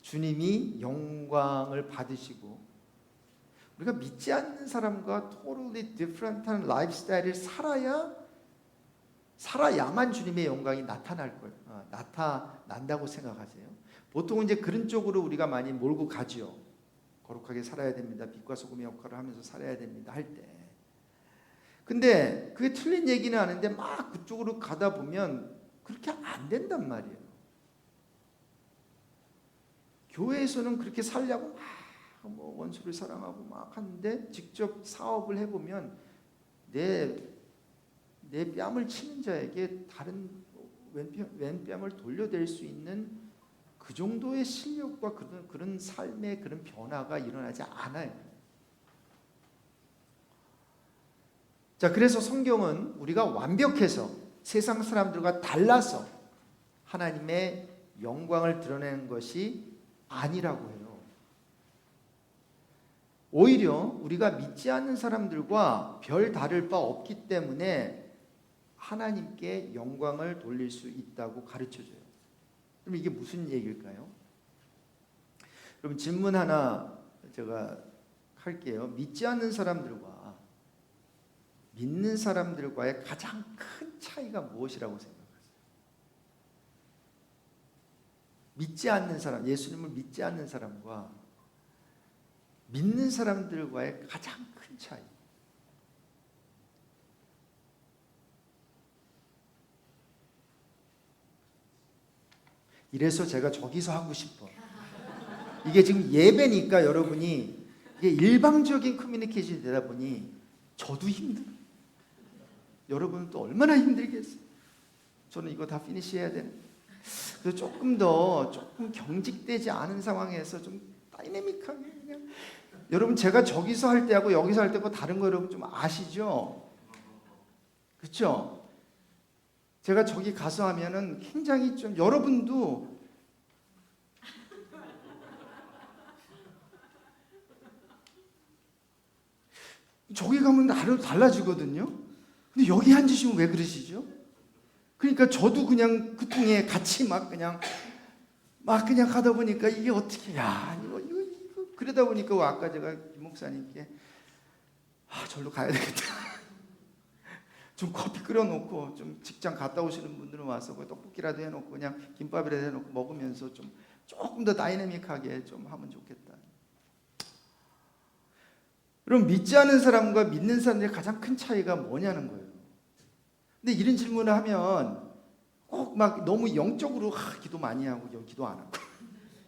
주님이 영광을 받으시고 우리가 믿지 않는 사람과 totally different한 라이프스타일을 살아야만 주님의 영광이 나타날 거예요. 나타난다고 생각하세요? 보통은 이제 그런 쪽으로 우리가 많이 몰고 가죠. 거룩하게 살아야 됩니다. 빛과 소금의 역할을 하면서 살아야 됩니다. 할 때. 근데 그게 틀린 얘기는 아는데 막 그쪽으로 가다 보면 그렇게 안 된단 말이에요. 교회에서는 그렇게 살려고 막 뭐 원수를 사랑하고 막 하는데 직접 사업을 해보면 내 뺨을 치는 자에게 다른 왼뺨을 돌려댈 수 있는 그 정도의 실력과 그런 삶의 그런 변화가 일어나지 않아요. 자, 그래서 성경은 우리가 완벽해서 세상 사람들과 달라서 하나님의 영광을 드러내는 것이 아니라고 해요. 오히려 우리가 믿지 않는 사람들과 별 다를 바 없기 때문에 하나님께 영광을 돌릴 수 있다고 가르쳐줘요. 그럼 이게 무슨 얘기일까요? 그럼 질문 하나 제가 할게요. 믿지 않는 사람들과 믿는 사람들과의 가장 큰 차이가 무엇이라고 생각하세요? 믿지 않는 사람, 예수님을 믿지 않는 사람과 믿는 사람들과의 가장 큰 차이. 이래서 제가 저기서 하고 싶어. 이게 지금 예배니까 여러분이 이게 일방적인 커뮤니케이션이 되다 보니 저도 힘들어요. 여러분은 또 얼마나 힘들겠어요. 저는 이거 다 피니시해야 되는데. 그래서 조금 경직되지 않은 상황에서 좀 다이내믹하게 그냥. 여러분 제가 저기서 할 때하고 여기서 할 때하고 다른 거 여러분 좀 아시죠? 그렇죠? 제가 저기 가서 하면은 굉장히 좀 여러분도 저기 가면 하루 달라지거든요. 근데 여기 앉으시면 왜 그러시죠? 그러니까 저도 그냥 그 통에 같이 막 그냥 하다 보니까 이게 어떻게 이거 그러다 보니까 아까 제가 김 목사님께 절로 가야 되겠다. 좀 커피 끓여놓고 좀 직장 갔다 오시는 분들은 와서 떡볶이라도 해놓고 그냥 김밥이라도 해놓고 먹으면서 좀 조금 더 다이내믹하게 좀 하면 좋겠다. 그럼 믿지 않는 사람과 믿는 사람의 가장 큰 차이가 뭐냐는 거예요. 근데 이런 질문을 하면 꼭 막 너무 영적으로 기도 많이 하고 기도 안 하고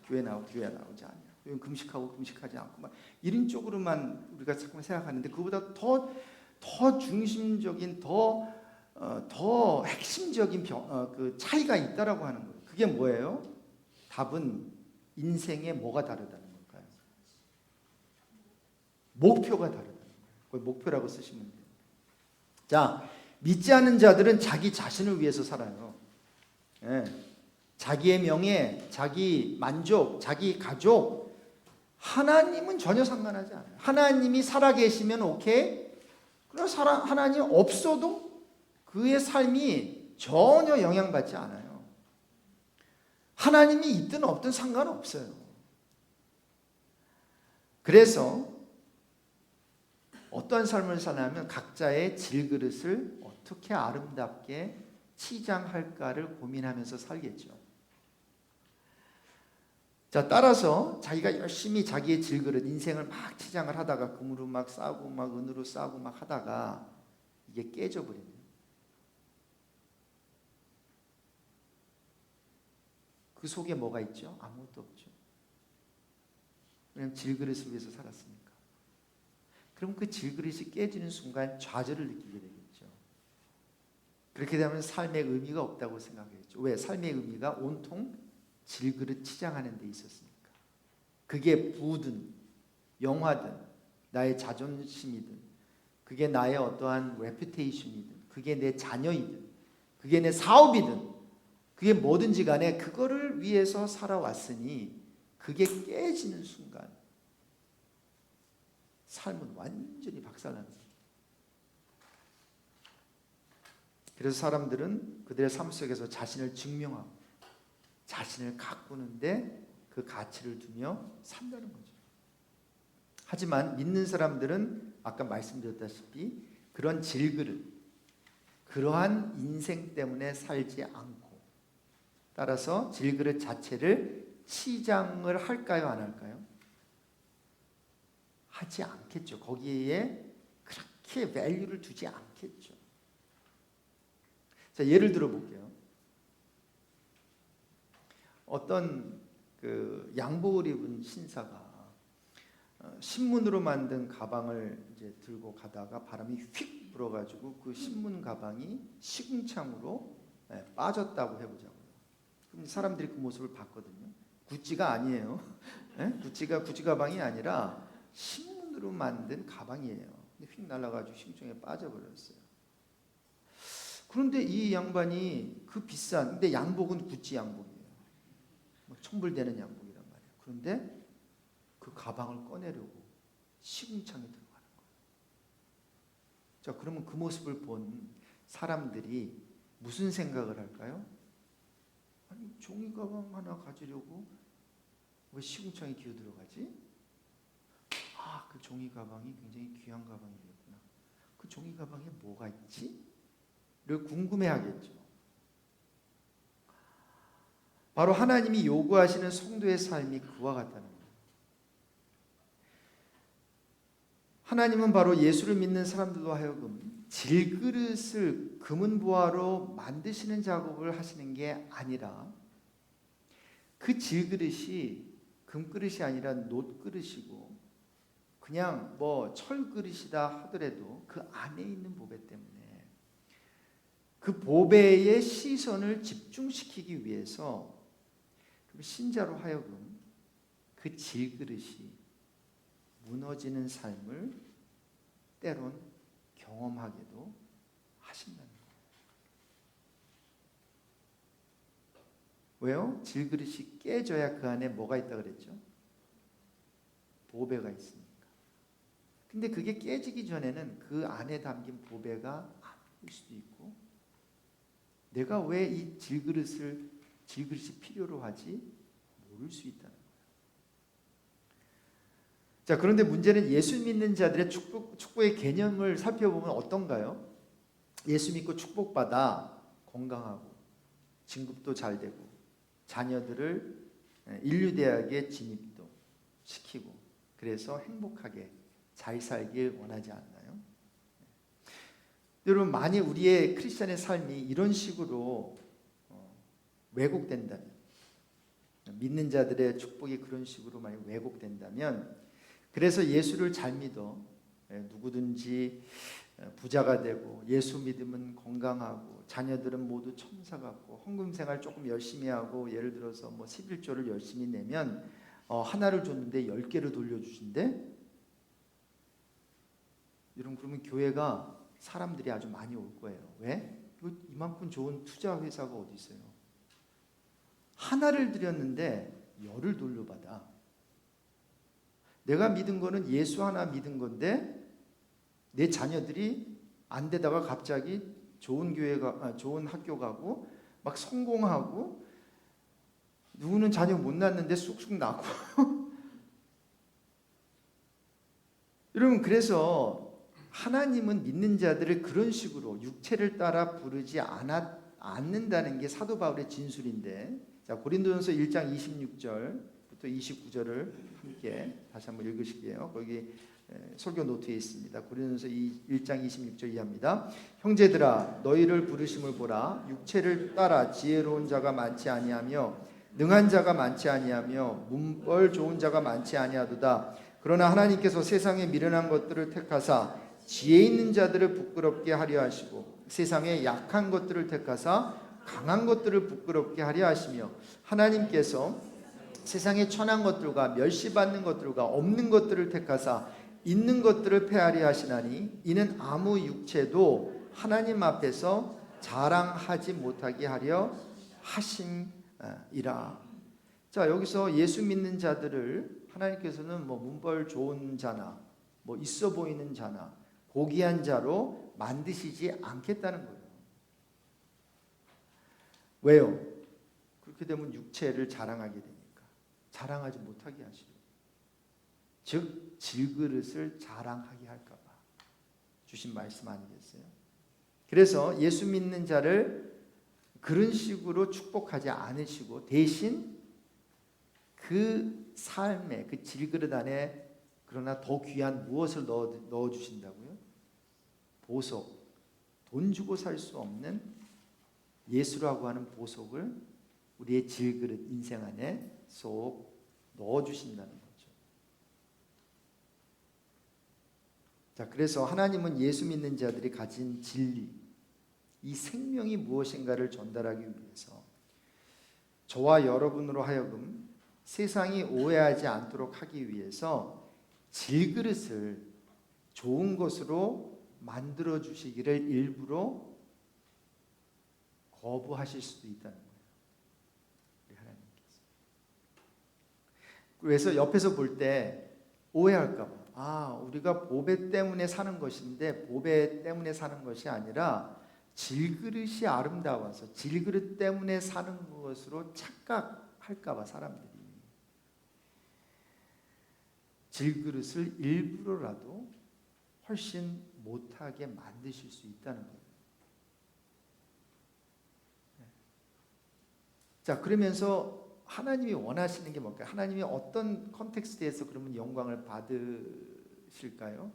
교회 나오지 않냐, 금식하고 금식하지 않고 막 이런 쪽으로만 우리가 자꾸 생각하는데 그보다 더 중심적인 더 핵심적인 그 차이가 있다라고 하는 거예요. 그게 뭐예요? 답은 인생에 뭐가 다르다는 걸까요? 목표가 다르다는 거예요. 거기 목표라고 쓰시면 돼요. 자, 믿지 않는 자들은 자기 자신을 위해서 살아요. 예. 자기의 명예, 자기 만족, 자기 가족, 하나님은 전혀 상관하지 않아요. 하나님이 살아계시면 오케이. 그럼 하나님 없어도 그의 삶이 전혀 영향받지 않아요. 하나님이 있든 없든 상관없어요. 그래서 어떠한 삶을 사냐면 각자의 질그릇을 어떻게 아름답게 치장할까를 고민하면서 살겠죠. 자, 따라서 자기가 열심히 자기의 질그릇, 인생을 막 치장을 하다가 금으로 막 싸고 막 은으로 싸고 막 하다가 이게 깨져버립니다. 그 속에 뭐가 있죠? 아무것도 없죠. 그냥 질그릇을 위해서 살았으니까. 그럼 그 질그릇이 깨지는 순간 좌절을 느끼게 되겠죠. 그렇게 되면 삶의 의미가 없다고 생각하겠죠. 왜? 삶의 의미가 온통 질그릇 치장하는 데 있었으니까. 그게 부든 영화든 나의 자존심이든 그게 나의 어떠한 레퓨테이션이든 그게 내 자녀이든 그게 내 사업이든 그게 뭐든지 간에 그거를 위해서 살아왔으니 그게 깨지는 순간 삶은 완전히 박살납니다. 그래서 사람들은 그들의 삶 속에서 자신을 증명하고 자신을 가꾸는데 그 가치를 두며 산다는 거죠. 하지만 믿는 사람들은 아까 말씀드렸다시피 그런 질그릇, 그러한 인생 때문에 살지 않고 따라서 질그릇 자체를 치장을 할까요? 안 할까요? 하지 않겠죠. 거기에 그렇게 밸류를 두지 않겠죠. 자, 예를 들어 볼게요. 어떤 그 양복을 입은 신사가 신문으로 만든 가방을 이제 들고 가다가 바람이 휙 불어가지고 그 신문 가방이 시궁창으로 빠졌다고 해보자고요. 그럼 사람들이 그 모습을 봤거든요. 구찌가 아니에요. 구찌가 구찌 가방이 아니라 신문으로 만든 가방이에요. 근데 휙 날아가지고 시궁창에 빠져버렸어요. 그런데 이 양반이 그 비싼, 근데 양복은 구찌 양복이에요. 천불되는 양복이란 말이에요. 그런데 그 가방을 꺼내려고 시궁창에 들어가는 거예요. 자, 그러면 그 모습을 본 사람들이 무슨 생각을 할까요? 아니, 종이 가방 하나 가지려고 왜 시궁창에 기어 들어가지? 아, 그 종이 가방이 굉장히 귀한 가방이겠구나. 그 종이 가방에 뭐가 있지? 를 궁금해하겠죠. 바로 하나님이 요구하시는 성도의 삶이 그와 같다는 거예요. 하나님은 바로 예수를 믿는 사람들로 하여금 질그릇을 금은보화로 만드시는 작업을 하시는 게 아니라 그 질그릇이 금그릇이 아니라 놋그릇이고 그냥 뭐 철그릇이다 하더라도 그 안에 있는 보배 때문에 그 보배의 시선을 집중시키기 위해서 신자로 하여금 그 질그릇이 무너지는 삶을 때론 경험하게도 하신다는 거예요. 왜요? 질그릇이 깨져야 그 안에 뭐가 있다 그랬죠? 보배가 있으니까. 근데 그게 깨지기 전에는 그 안에 담긴 보배가 아닐 수도 있고 내가 왜 이 질그릇이 필요로 하지? 모를 수 있다는 거예요. 자, 그런데 문제는 예수 믿는 자들의 축복의 개념을 살펴보면 어떤가요? 예수 믿고 축복받아 건강하고 진급도 잘 되고 자녀들을 인류대학에 진입도 시키고 그래서 행복하게 잘 살길 원하지 않나요? 여러분, 만약 우리의 크리스천의 삶이 이런 식으로 왜곡된다면, 믿는 자들의 축복이 그런 식으로 만약 왜곡된다면, 그래서 예수를 잘 믿어 누구든지 부자가 되고 예수 믿으면 건강하고 자녀들은 모두 천사 같고 헌금생활 조금 열심히 하고 예를 들어서 뭐 11조를 열심히 내면 하나를 줬는데 10개를 돌려주신대. 여러분, 그러면 교회가 사람들이 아주 많이 올 거예요. 왜? 이만큼 좋은 투자 회사가 어디 있어요? 하나를 드렸는데 10을 돌려받아. 내가 믿은 거는 예수 하나 믿은 건데 내 자녀들이 안 되다가 갑자기 좋은 좋은 학교 가고 막 성공하고 누구는 자녀 못 낳는데 쑥쑥 낳고 여러분, 그래서 하나님은 믿는 자들을 그런 식으로 육체를 따라 부르지 않는다는 게 사도 바울의 진술인데, 자, 고린도전서 1장 26절부터 29절을 함께 다시 한번 읽으실게요. 거기 설교 노트에 있습니다. 고린도전서 1장 26절 이하입니다. 형제들아, 너희를 부르심을 보라. 육체를 따라 지혜로운 자가 많지 아니하며 능한 자가 많지 아니하며 문벌 좋은 자가 많지 아니하도다. 그러나 하나님께서 세상에 미련한 것들을 택하사 지혜 있는 자들을 부끄럽게 하려 하시고 세상에 약한 것들을 택하사 강한 것들을 부끄럽게 하려 하시며 하나님께서 세상에 천한 것들과 멸시받는 것들과 없는 것들을 택하사 있는 것들을 패하려 하시나니 이는 아무 육체도 하나님 앞에서 자랑하지 못하게 하려 하심이라. 자, 여기서 예수 믿는 자들을 하나님께서는 뭐 문벌 좋은 자나 뭐 있어 보이는 자나 고귀한 자로 만드시지 않겠다는 거예요. 왜요? 그렇게 되면 육체를 자랑하게 되니까 자랑하지 못하게 하시려. 즉 질그릇을 자랑하게 할까 봐 주신 말씀 아니겠어요? 그래서 예수 믿는 자를 그런 식으로 축복하지 않으시고 대신 그 삶의 그 질그릇 안에 그러나 더 귀한 무엇을 넣어 주신다고요? 보석, 돈 주고 살 수 없는 예수라고 하는 보석을 우리의 질그릇 인생 안에 쏙 넣어 주신다는 거죠. 자, 그래서 하나님은 예수 믿는 자들이 가진 진리, 이 생명이 무엇인가를 전달하기 위해서 저와 여러분으로 하여금 세상이 오해하지 않도록 하기 위해서 질그릇을 좋은 것으로 만들어 주시기를 일부러 거부하실 수도 있다는 거예요. 우리 하나님께서. 그래서 옆에서 볼 때 오해할까 봐. 우리가 보배 때문에 사는 것인데 보배 때문에 사는 것이 아니라 질그릇이 아름다워서 질그릇 때문에 사는 것으로 착각할까 봐 사람들이. 질그릇을 일부러라도 훨씬 못하게 만드실 수 있다는 거예요. 자, 그러면서 하나님이 원하시는 게 뭘까요? 하나님이 어떤 컨텍스트에서 그러면 영광을 받으실까요?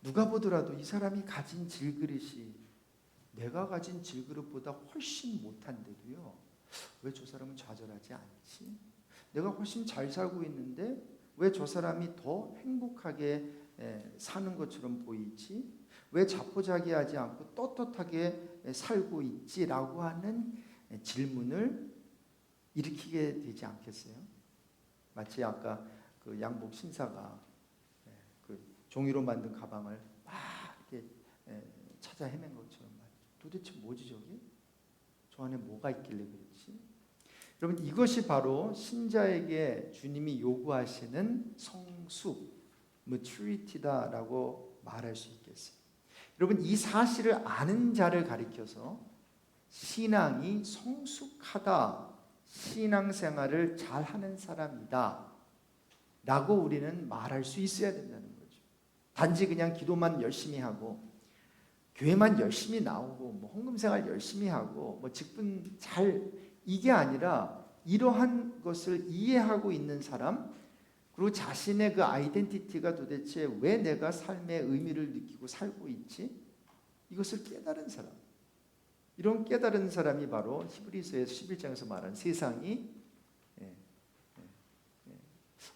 누가 보더라도 이 사람이 가진 질그릇이 내가 가진 질그릇보다 훨씬 못한데도요, 왜 저 사람은 좌절하지 않지? 내가 훨씬 잘 살고 있는데 왜 저 사람이 더 행복하게 사는 것처럼 보이지? 왜 자포자기하지 않고 떳떳하게 살고 있지라고 하는 질문을 일으키게 되지 않겠어요? 마치 아까 그 양복 신사가 그 종이로 만든 가방을 막 이렇게 찾아 헤맨 것처럼, 도대체 뭐지 저게? 저 안에 뭐가 있길래 그렇지? 여러분, 이것이 바로 신자에게 주님이 요구하시는 성숙, maturity다라고 말할 수 있겠어요. 여러분, 이 사실을 아는 자를 가리켜서 신앙이 성숙하다, 신앙생활을 잘하는 사람이다 라고 우리는 말할 수 있어야 된다는 거죠. 단지 그냥 기도만 열심히 하고 교회만 열심히 나오고 뭐 헌금생활 열심히 하고 뭐 직분 잘, 이게 아니라 이러한 것을 이해하고 있는 사람, 그리고 자신의 그 아이덴티티가 도대체 왜 내가 삶의 의미를 느끼고 살고 있지? 이것을 깨달은 사람, 이런 깨달은 사람이 바로 히브리서에서 11장에서 말하는 세상이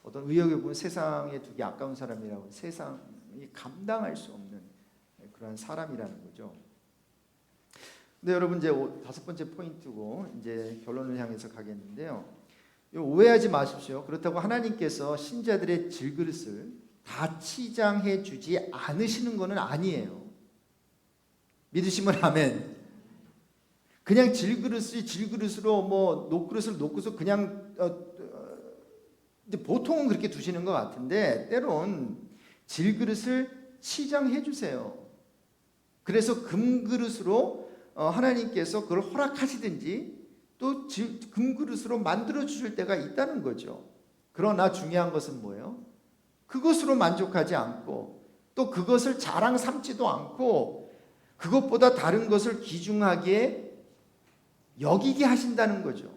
어떤 의역에 보면 세상에 두기 아까운 사람이라고, 세상이 감당할 수 없는 그런 사람이라는 거죠. 근데 여러분, 이제 다섯 번째 포인트고 이제 결론을 향해서 가겠는데요. 오해하지 마십시오. 그렇다고 하나님께서 신자들의 질그릇을 다 치장해 주지 않으시는 것은 아니에요. 믿으시면 아멘. 그냥 질그릇이 질그릇으로 뭐 녹그릇을 녹고서 그냥 보통은 그렇게 두시는 것 같은데 때론 질그릇을 치장해 주세요. 그래서 금그릇으로 하나님께서 그걸 허락하시든지 또 금그릇으로 만들어 주실 때가 있다는 거죠. 그러나 중요한 것은 뭐예요? 그것으로 만족하지 않고 또 그것을 자랑 삼지도 않고 그것보다 다른 것을 귀중하게 여기게 하신다는 거죠.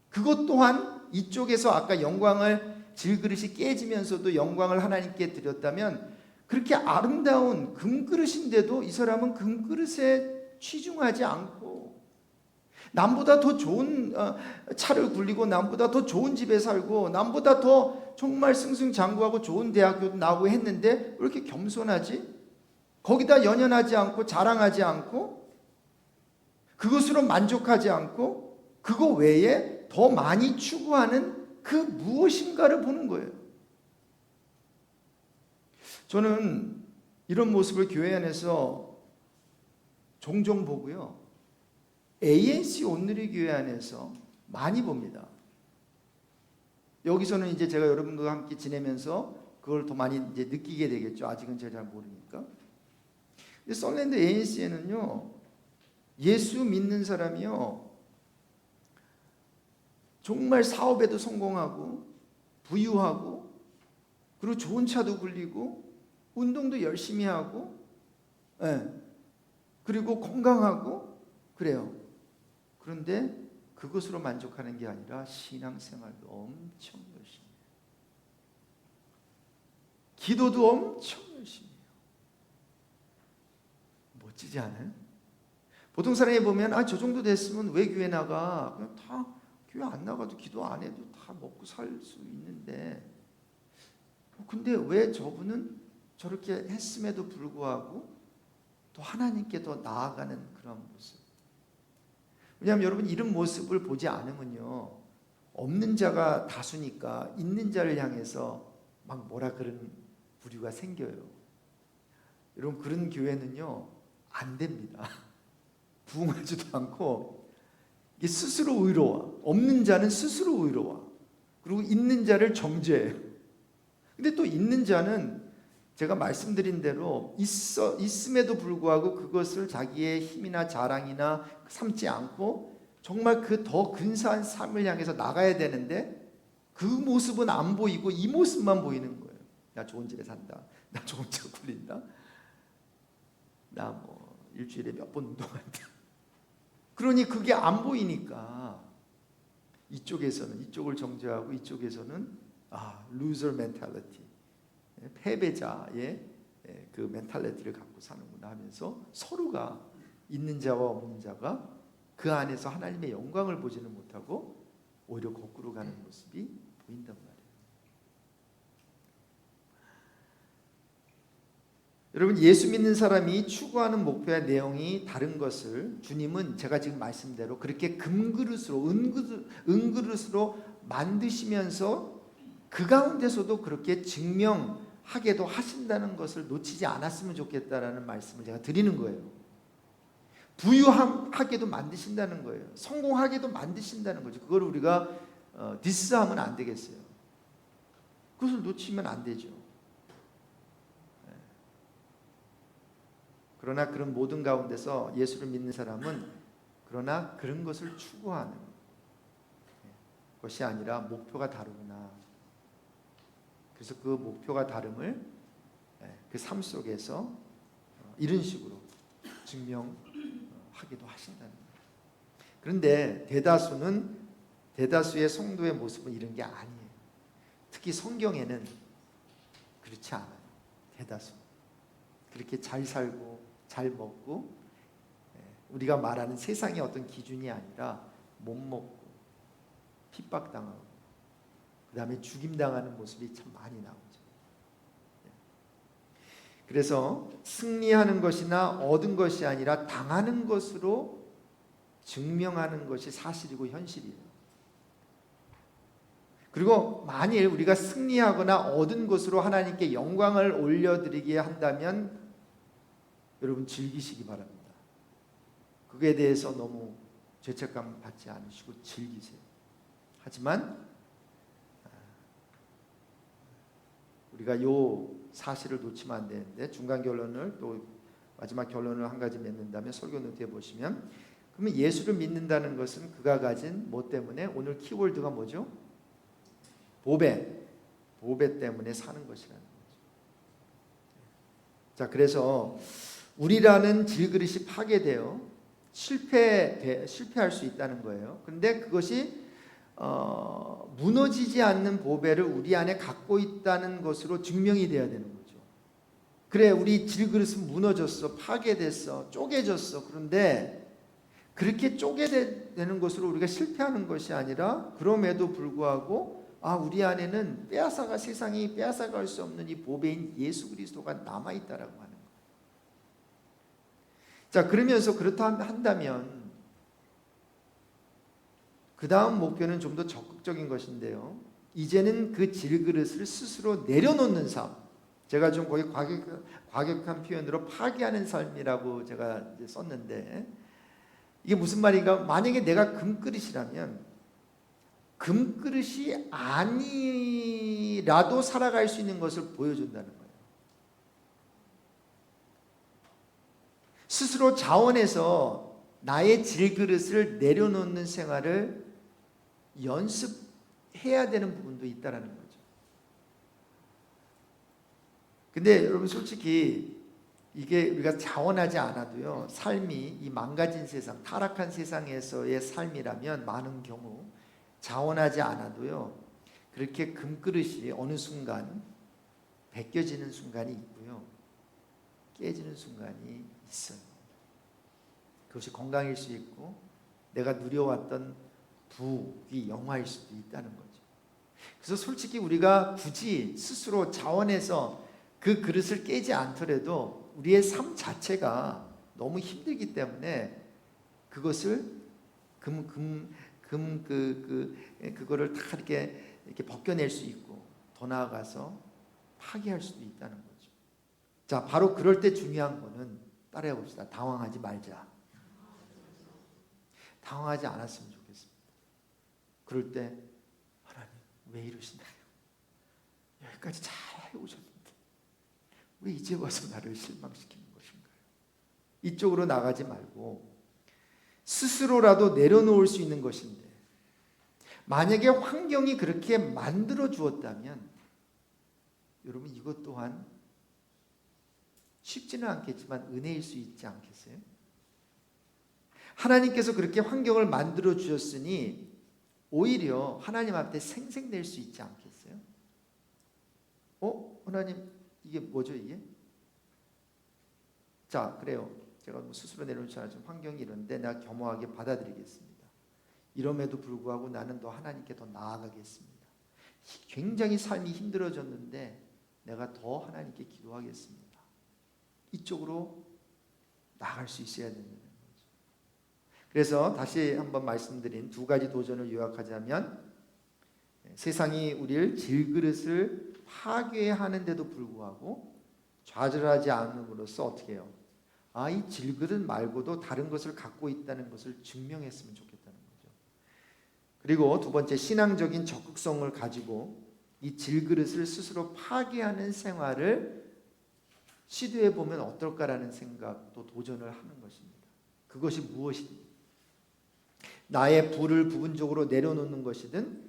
그것 또한 이쪽에서 아까 영광을, 질그릇이 깨지면서도 영광을 하나님께 드렸다면 그렇게 아름다운 금그릇인데도 이 사람은 금그릇에 취중하지 않고 남보다 더 좋은 차를 굴리고 남보다 더 좋은 집에 살고 남보다 더 정말 승승장구하고 좋은 대학교도 나오고 했는데 왜 이렇게 겸손하지? 거기다 연연하지 않고 자랑하지 않고 그것으로 만족하지 않고 그거 외에 더 많이 추구하는 그 무엇인가를 보는 거예요. 저는 이런 모습을 교회 안에서 종종 보고요. ANC 온누리 교회 안에서 많이 봅니다. 여기서는 이제 제가 여러분들과 함께 지내면서 그걸 더 많이 이제 느끼게 되겠죠. 아직은 제가 잘 모르니까. 근데 썰랜드 ANC에는요, 예수 믿는 사람이요, 정말 사업에도 성공하고 부유하고 그리고 좋은 차도 굴리고 운동도 열심히 하고 그리고 건강하고 그래요. 그런데 그것으로 만족하는 게 아니라 신앙생활도 엄청 열심히 해요. 기도도 엄청 열심히 해요. 멋지지 않아요? 보통 사람이 보면 저 정도 됐으면 왜 교회 나가? 그냥 다 교회 안 나가도 기도 안 해도 다 먹고 살 수 있는데 근데 왜 저분은 저렇게 했음에도 불구하고 또 하나님께 더 나아가는 그런 모습. 왜냐하면 여러분 이런 모습을 보지 않으면요, 없는 자가 다수니까 있는 자를 향해서 막 뭐라 그러는 부류가 생겨요. 여러분 그런 교회는요 안 됩니다. 부흥하지도 않고 이게 스스로 의로워. 없는 자는 스스로 의로워. 그리고 있는 자를 정죄해요. 근데 또 있는 자는 제가 말씀드린 대로 있음에도 불구하고 그것을 자기의 힘이나 자랑이나 삼지 않고 정말 그 더 근사한 삶을 향해서 나가야 되는데 그 모습은 안 보이고 이 모습만 보이는 거예요. 나 좋은 집에 산다. 나 좋은 차 굴린다. 나 뭐 일주일에 몇 번 운동한다. 그러니 그게 안 보이니까 이쪽에서는 이쪽을 정죄하고 이쪽에서는 루저 멘탈리티, 패배자의 그 멘탈리티를 갖고 사는구나 하면서 서로가 있는 자와 없는 자가 그 안에서 하나님의 영광을 보지는 못하고 오히려 거꾸로 가는 모습이 보인단 말이에요. 여러분 예수 믿는 사람이 추구하는 목표의 내용이 다른 것을 주님은 제가 지금 말씀대로 그렇게 금그릇으로 은그릇으로 만드시면서 그 가운데서도 그렇게 증명하게도 하신다는 것을 놓치지 않았으면 좋겠다라는 말씀을 제가 드리는 거예요. 부유하게도 만드신다는 거예요. 성공하게도 만드신다는 거죠. 그걸 우리가 디스하면 안 되겠어요. 그것을 놓치면 안 되죠. 그러나 그런 모든 가운데서 예수를 믿는 사람은 그러나 그런 것을 추구하는 것이 아니라 목표가 다르구나. 그래서 그 목표가 다름을 그 삶 속에서 이런 식으로 증명하기도 하신다는 거예요. 그런데 대다수의 성도의 모습은 이런 게 아니에요. 특히 성경에는 그렇지 않아요. 대다수 그렇게 잘 살고 잘 먹고 우리가 말하는 세상의 어떤 기준이 아니라 못 먹고 핍박당하고 그 다음에 죽임당하는 모습이 참 많이 나오죠. 그래서 승리하는 것이나 얻은 것이 아니라 당하는 것으로 증명하는 것이 사실이고 현실이에요. 그리고 만일 우리가 승리하거나 얻은 것으로 하나님께 영광을 올려드리게 한다면 여러분 즐기시기 바랍니다. 그에 대해서 너무 죄책감 받지 않으시고 즐기세요. 하지만 우리가 요 사실을 놓치면 안 되는데 중간 결론을 또 마지막 결론을 한 가지 맺는다면 설교 노트에 보시면 그러면 예수를 믿는다는 것은 그가 가진 뭐 때문에 오늘 키워드가 뭐죠? 보배 때문에 사는 것이라는 거죠. 자, 그래서 우리라는 질그릇이 파괴되어 실패할 수 있다는 거예요. 그런데 그것이 무너지지 않는 보배를 우리 안에 갖고 있다는 것으로 증명이 되어야 되는 거죠. 그래, 우리 질그릇은 무너졌어, 파괴됐어, 쪼개졌어. 그런데 그렇게 쪼개되는 것으로 우리가 실패하는 것이 아니라 그럼에도 불구하고 우리 안에는 세상이 빼앗아갈 수 없는 이 보배인 예수 그리스도가 남아있다라고 하는 거예요. 자, 그러면서 그렇다 한다면 그 다음 목표는 좀 더 적극적인 것인데요. 이제는 그 질그릇을 스스로 내려놓는 삶. 제가 좀 거기 과격한 표현으로 파괴하는 삶이라고 제가 썼는데 이게 무슨 말인가? 만약에 내가 금그릇이라면 금그릇이 아니라도 살아갈 수 있는 것을 보여준다는 거예요. 스스로 자원해서 나의 질그릇을 내려놓는 생활을 연습해야 되는 부분도 있다라는 거죠. 근데 여러분 솔직히 이게 우리가 자원하지 않아도요, 삶이 이 망가진 세상, 타락한 세상에서의 삶이라면 많은 경우 자원하지 않아도요, 그렇게 금그릇이 어느 순간 벗겨지는 순간이 있고요, 깨지는 순간이 있어요. 그것이 건강일 수 있고 내가 누려왔던 부귀 영화일 수도 있다는 거죠. 그래서 솔직히 우리가 굳이 스스로 자원해서 그 그릇을 깨지 않더라도 우리의 삶 자체가 너무 힘들기 때문에 그것을 그거를 다 이렇게 벗겨낼 수 있고 더 나아가서 파괴할 수도 있다는 거죠. 자, 바로 그럴 때 중요한 거는 따라해 봅시다. 당황하지 말자. 당황하지 않았으면 좋겠습니다. 그럴 때 하나님 왜 이러시나요? 여기까지 잘 해오셨는데 왜 이제 와서 나를 실망시키는 것인가요? 이쪽으로 나가지 말고 스스로라도 내려놓을 수 있는 것인데, 만약에 환경이 그렇게 만들어 주었다면 여러분 이것 또한 쉽지는 않겠지만 은혜일 수 있지 않겠어요? 하나님께서 그렇게 환경을 만들어 주셨으니 오히려 하나님 앞에 생색낼 수 있지 않겠어요? 하나님 이게 뭐죠 이게? 자, 그래요. 제가 뭐 스스로 내려놓지 않았지만 환경이 이런데 내가 겸허하게 받아들이겠습니다. 이럼에도 불구하고 나는 더 하나님께 더 나아가겠습니다. 굉장히 삶이 힘들어졌는데 내가 더 하나님께 기도하겠습니다. 이쪽으로 나아갈 수 있어야 되는 거죠. 그래서 다시 한번 말씀드린 두 가지 도전을 요약하자면, 세상이 우리를 질그릇을 파괴하는데도 불구하고 좌절하지 않음으로써 어떻게 해요? 이 질그릇 말고도 다른 것을 갖고 있다는 것을 증명했으면 좋겠다는 거죠. 그리고 두 번째, 신앙적인 적극성을 가지고 이 질그릇을 스스로 파괴하는 생활을 시도해 보면 어떨까라는 생각도 도전을 하는 것입니다. 그것이 무엇이든, 나의 부를 부분적으로 내려놓는 것이든,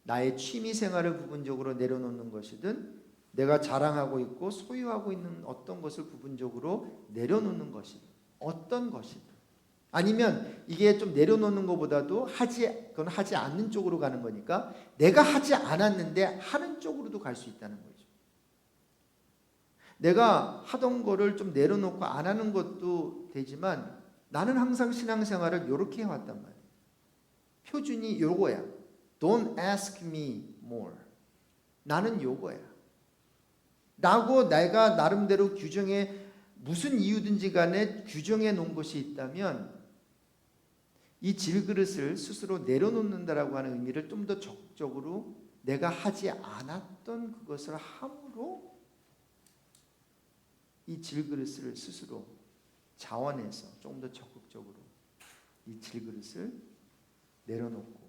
나의 취미 생활을 부분적으로 내려놓는 것이든, 내가 자랑하고 있고 소유하고 있는 어떤 것을 부분적으로 내려놓는 것이든, 어떤 것이든, 아니면 이게 좀 내려놓는 것보다도 그건 하지 않는 쪽으로 가는 거니까 내가 하지 않았는데 하는 쪽으로도 갈 수 있다는 거죠. 내가 하던 거를 좀 내려놓고 안 하는 것도 되지만 나는 항상 신앙생활을 이렇게 해왔단 말이에요. 표준이 요거야. Don't ask me more. 나는 요거야. 나고 내가 나름대로 규정해, 무슨 이유든지 간에 규정해 놓은 것이 있다면 이 질그릇을 스스로 내려놓는다라고 하는 의미를 좀 더 적극적으로 내가 하지 않았던 그것을 함으로 이 질그릇을 스스로 자원해서 조금 더 적극적으로 이 질그릇을 내려놓고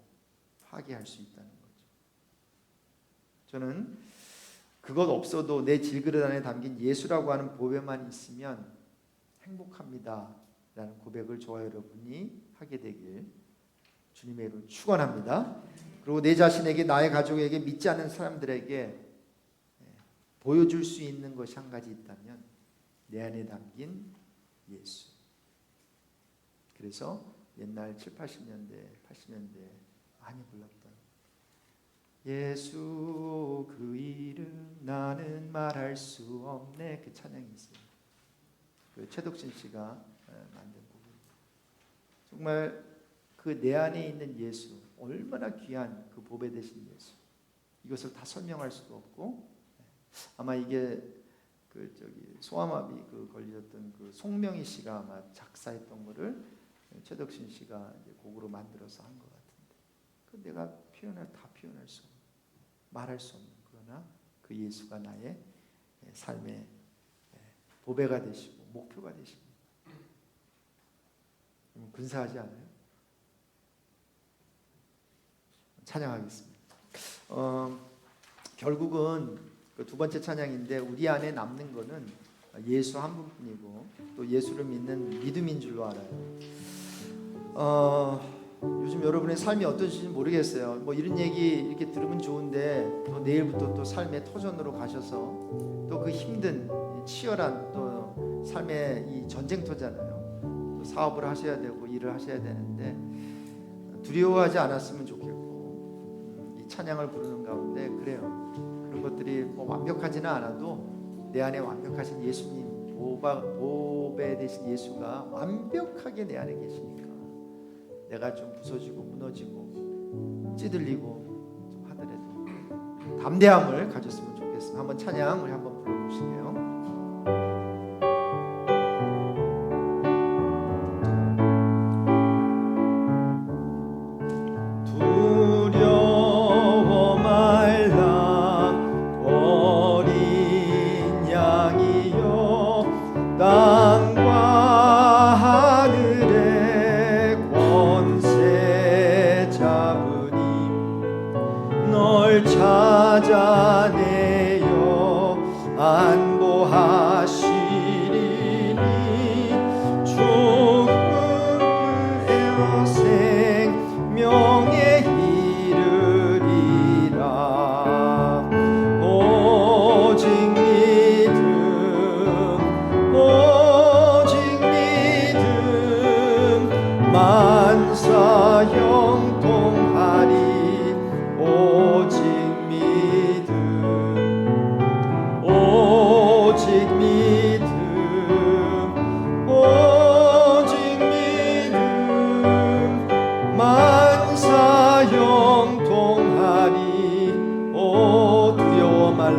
파괴할 수 있다는 거죠. 저는 그것 없어도 내 질그릇 안에 담긴 예수라고 하는 보배만 있으면 행복합니다 라는 고백을 저와 여러분이 하게 되길 주님의 이름으로 축원합니다. 그리고 내 자신에게, 나의 가족에게, 믿지 않는 사람들에게 보여줄 수 있는 것이 한 가지 있다면 내 안에 담긴 예수. 그래서 옛날 7, 80년대, 80년대 많이 불렀던 예수 그 이름 나는 말할 수 없네, 그 찬양이 있어요. 그 최덕신 씨가 만든 부분입니다. 정말 그 내 안에 있는 예수, 얼마나 귀한 그 보배 되신 예수, 이것을 다 설명할 수도 없고, 아마 이게 그 소아마비 걸렸던 그 송명희 씨가 아마 작사했던 거를 최덕신 씨가 이제 곡으로 만들어서 한 것 같은데, 그 내가 다 표현할 수 없는, 말할 수 없는, 그러나 그 예수가 나의 삶의 보배가 되시고 목표가 되십니다. 근사하지 않아요? 찬양하겠습니다. 결국은 그 두 번째 찬양인데, 우리 안에 남는 거는 예수 한 분뿐이고 또 예수를 믿는 믿음인 줄로 알아요. 요즘 여러분의 삶이 어떠신지 모르겠어요. 뭐 이런 얘기 이렇게 들으면 좋은데 또 내일부터 또 삶의 터전으로 가셔서 또 그 힘든 치열한 또 삶의 이 전쟁터잖아요. 또 사업을 하셔야 되고 일을 하셔야 되는데 두려워하지 않았으면 좋겠고, 이 찬양을 부르는 가운데 그래요. 그런 것들이 뭐 완벽하지는 않아도 내 안에 완벽하신 예수님, 보배 되신 예수가 완벽하게 내 안에 계시니까 내가 좀 부서지고 무너지고 찌들리고 좀 하더라도 담대함을 가졌으면 좋겠습니다. 한번 찬양 우리 한번 불러보실게요. 살려내어 안보하시리니 죽음을 에어 생명에 이르리라. 오직 믿음 만사 형통하리. 오직 믿음 만사 형통하리. 오 두려워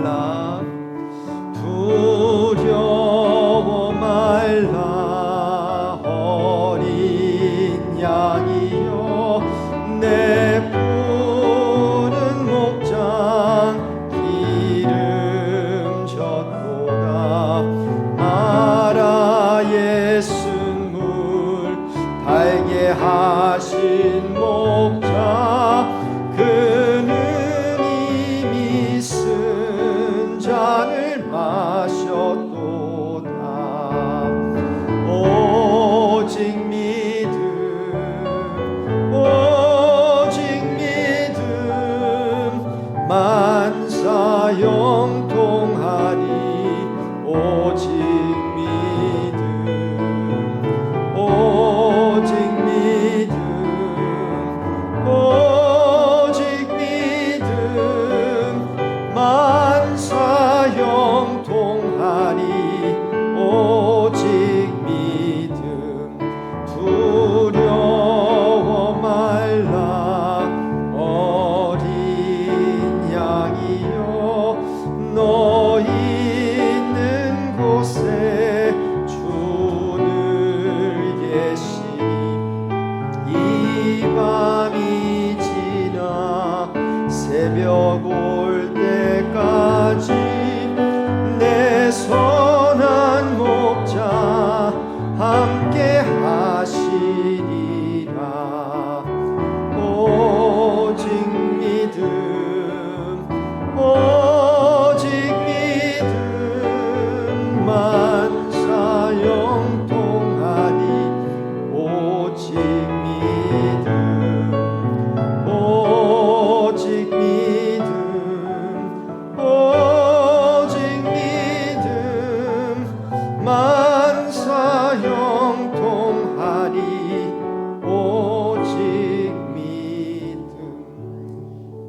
말라 어린 양이여 내 푸른 목장 기름졌도다. 마라의 쓴물 달게 하신 목자 그는 이미 쓴 잔을 마셨도다. 오직 믿음 만사 형통하리. 오직 믿음 만사 형통하리. 오직 믿음 두려워 말라 어린 양이여 너 있는 곳에 주늘 계시니 이 밤이 지나 새벽 올 때까지 내 선한 목자 함께 하시리라. 오직 믿음 만사 형통하니. 오직 믿음 만사 형통하리. 오직 믿음.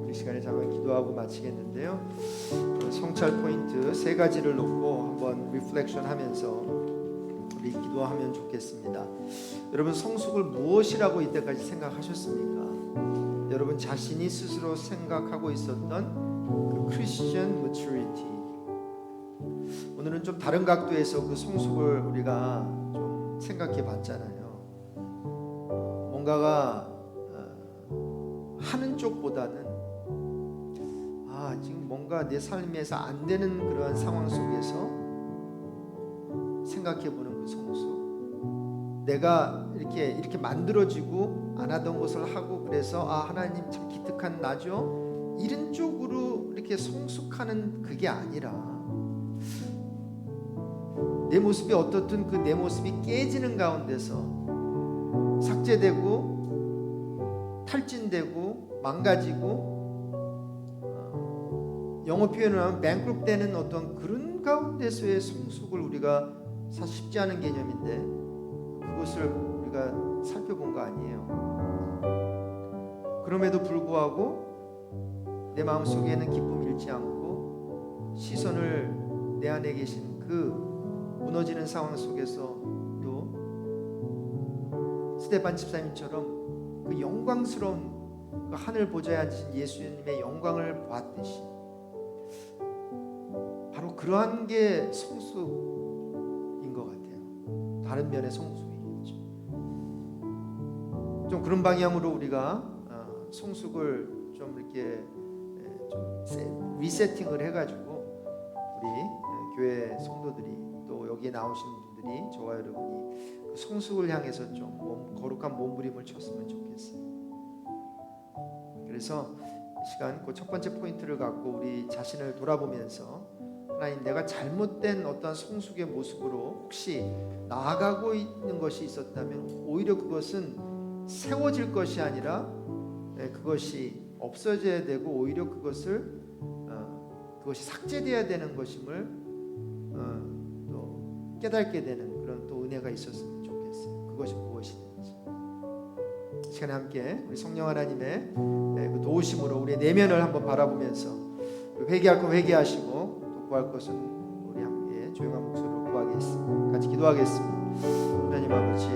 우리 시간에 잠깐 기도하고 마치겠는데요. 성찰 포인트 세 가지를 놓고 한번 리플렉션 하면서 우리 기도하면 좋겠습니다. 여러분 성숙을 무엇이라고 이때까지 생각하셨습니까? 여러분 자신이 스스로 생각하고 있었던 그 크리스천 매추리티, 오늘은 좀 다른 각도에서 그 성숙을 우리가 좀 생각해 봤잖아요. 뭔가가 하는 쪽보다는 지금 뭔가 내 삶에서 안 되는 그러한 상황 속에서 생각해 보는 그 성숙. 내가 이렇게 만들어지고 안 하던 것을 하고 그래서 하나님 참 기특한 나죠. 이런 쪽으로 이렇게 성숙하는 그게 아니라 내 모습이 어떻든 그 내 모습이 깨지는 가운데서 삭제되고 탈진되고 망가지고 영어 표현을 하면 뱅크롭되는 어떤 그런 가운데서의 성숙을 우리가 사실 쉽지 않은 개념인데 그것을 우리가 살펴본 거 아니에요. 그럼에도 불구하고 내 마음속에는 기쁨 잃지 않고 시선을 내 안에 계신 그 무너지는 상황 속에서도 스데반 집사님처럼 그 영광스러운 그 하늘 보좌에 앉으신 예수님의 영광을 보았듯이 바로 그러한 게 성숙인 것 같아요. 다른 면의 성숙이겠죠. 좀 그런 방향으로 우리가 성숙을 좀 이렇게 좀 리세팅을 해가지고 우리 교회 성도들이 또 여기에 나오신 분들이 저와 여러분이 그 성숙을 향해서 좀 거룩한 몸부림을 쳤으면 좋겠어요. 그래서 시간, 그 첫 번째 포인트를 갖고 우리 자신을 돌아보면서 하나님, 내가 잘못된 어떤 성숙의 모습으로 혹시 나아가고 있는 것이 있었다면 오히려 그것은 세워질 것이 아니라 그것이 없어져야 되고 오히려 그것이 삭제되어야 되는 것임을 또 깨닫게 되는 그런 또 은혜가 있었으면 좋겠어요. 그것이 무엇이든지 시간에 함께 우리 성령 하나님의 그 도우심으로 우리의 내면을 한번 바라보면서 회개할 것 회개하시고 또 구할 것은 우리 함께 조용한 목소리로 구하겠습니다. 같이 기도하겠습니다. 하나님 아버지,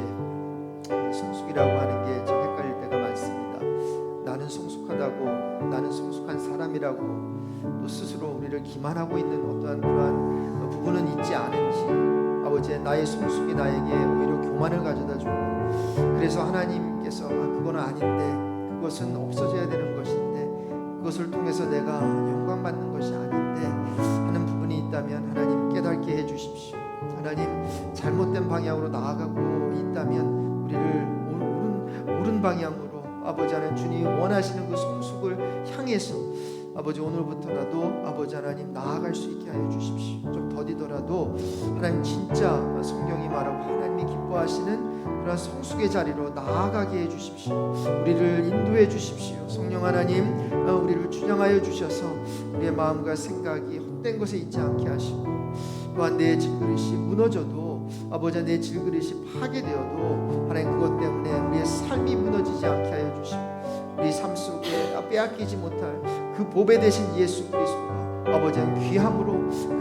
성숙이라고 하는 게 참 헷갈릴 때가 많습니다. 나는 성숙하다고, 나는 성숙한 사람이라고 또 스스로 우리를 기만하고 있는 어떠한 그러한 부분은 있지 않은지, 아버지, 나의 성숙이 나에게 오히려 교만을 가져다 주고, 그래서 하나님께서 그거는 아닌데, 그것은 없어져야 되는 것인데, 그것을 통해서 내가 영광받는 것이 아닌데 하는 부분이 있다면 하나님 깨닫게 해주십시오. 하나님, 잘못된 방향으로 나아가고 있다면 우리를 옳은 방향으로, 아버지 하나님, 주님이 원하시는 그 성숙을 향해서 아버지, 오늘부터라도 아버지 하나님 나아갈 수 있게 하여 주십시오. 좀 더디더라도 하나님, 진짜 성경이 말하고 하나님이 기뻐하시는 그런 성숙의 자리로 나아가게 해주십시오. 우리를 인도해 주십시오. 성령 하나님, 우리를 주장하여 주셔서 우리의 마음과 생각이 헛된 것에 있지 않게 하시고, 또한 내 질그릇이 무너져도, 아버지, 내 질그릇이 파괴되어도 하나님, 그것 때문에 우리의 삶이 무너지지 않게 하여 주시고, 우리 삶 속에 빼앗기지 못할 그 보배 되신 예수 그리스도가 아버지 귀함으로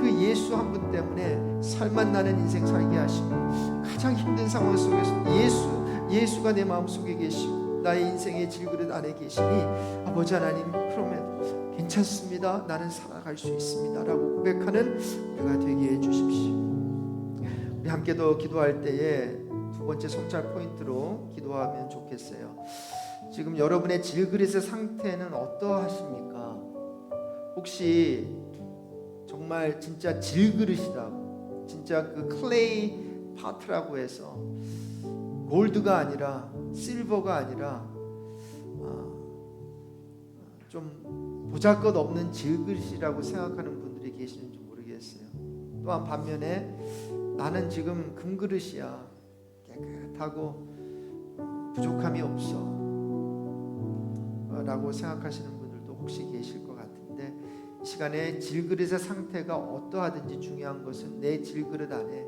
그 예수 한 분 때문에 살만 나는 인생 살게 하시고, 가장 힘든 상황 속에서 예수가 내 마음속에 계시고 나의 인생의 질그릇 안에 계시니, 아버지 하나님, 그럼에도 괜찮습니다, 나는 살아갈 수 있습니다 라고 고백하는 우리가 되게 해주십시오. 우리 함께 더 기도할 때에 두 번째 성찰 포인트로 기도하면 좋겠어요. 지금 여러분의 질그릇의 상태는 어떠하십니까? 혹시 정말 진짜 질그릇이라고, 진짜 그 클레이 파트라고 해서 골드가 아니라 실버가 아니라 좀 보잘것없는 질그릇이라고 생각하는 분들이 계시는지 모르겠어요. 또한 반면에 나는 지금 금그릇이야, 깨끗하고 부족함이 없어 라고 생각하시는 분들도 혹시 계실 것 같은데, 이 시간에 질그릇의 상태가 어떠하든지 중요한 것은 내 질그릇 안에,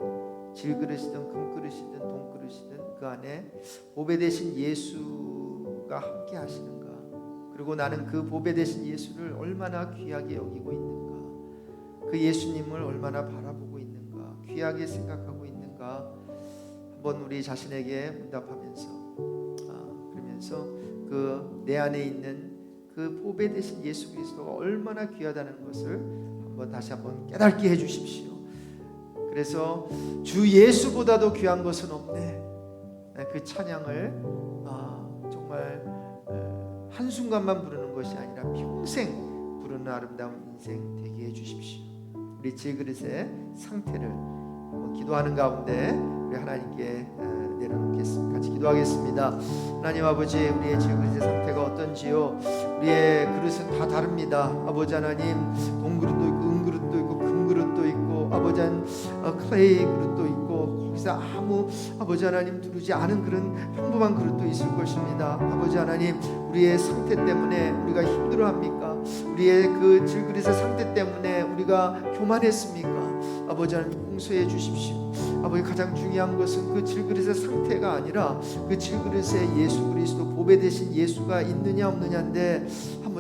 질그릇이든 금그릇이든 동그릇이든 그 안에 보배 되신 예수가 함께 하시는가, 그리고 나는 그 보배 되신 예수를 얼마나 귀하게 여기고 있는가, 그 예수님을 얼마나 바라보고 있는가, 귀하게 생각하고 있는가, 한번 우리 자신에게 응답하면서 그러면서 그 내 안에 있는 그 보배 되신 예수 그리스도가 얼마나 귀하다는 것을 다시 한번 깨닫게 해주십시오. 그래서 주 예수보다도 귀한 것은 없네, 그 찬양을 정말 한순간만 부르는 것이 아니라 평생 부르는 아름다운 인생 되게 해주십시오. 우리 질그릇의 상태를 기도하는 가운데 우리 하나님께 내려놓겠습니다. 같이 기도하겠습니다. 하나님 아버지, 우리의 질그릇의 상태가 어떤지요, 우리의 그릇은 다 다릅니다. 아버지 하나님, 동그릇도 있고 은그릇도 있고 금그릇도 있고, 아버지 하나님, 클레이 그릇도 있고, 거기서 아무 아버지 하나님 두르지 않은 그런 평범한 그릇도 있을 것입니다. 아버지 하나님, 우리의 상태 때문에 우리가 힘들어합니까? 우리의 그 질그릇의 상태 때문에 우리가 교만했습니까? 아버지 하나님, 용서해 주십시오. 아버지, 가장 중요한 것은 그 질그릇의 상태가 아니라 그 질그릇에 예수 그리스도 보배 되신 예수가 있느냐 없느냐인데,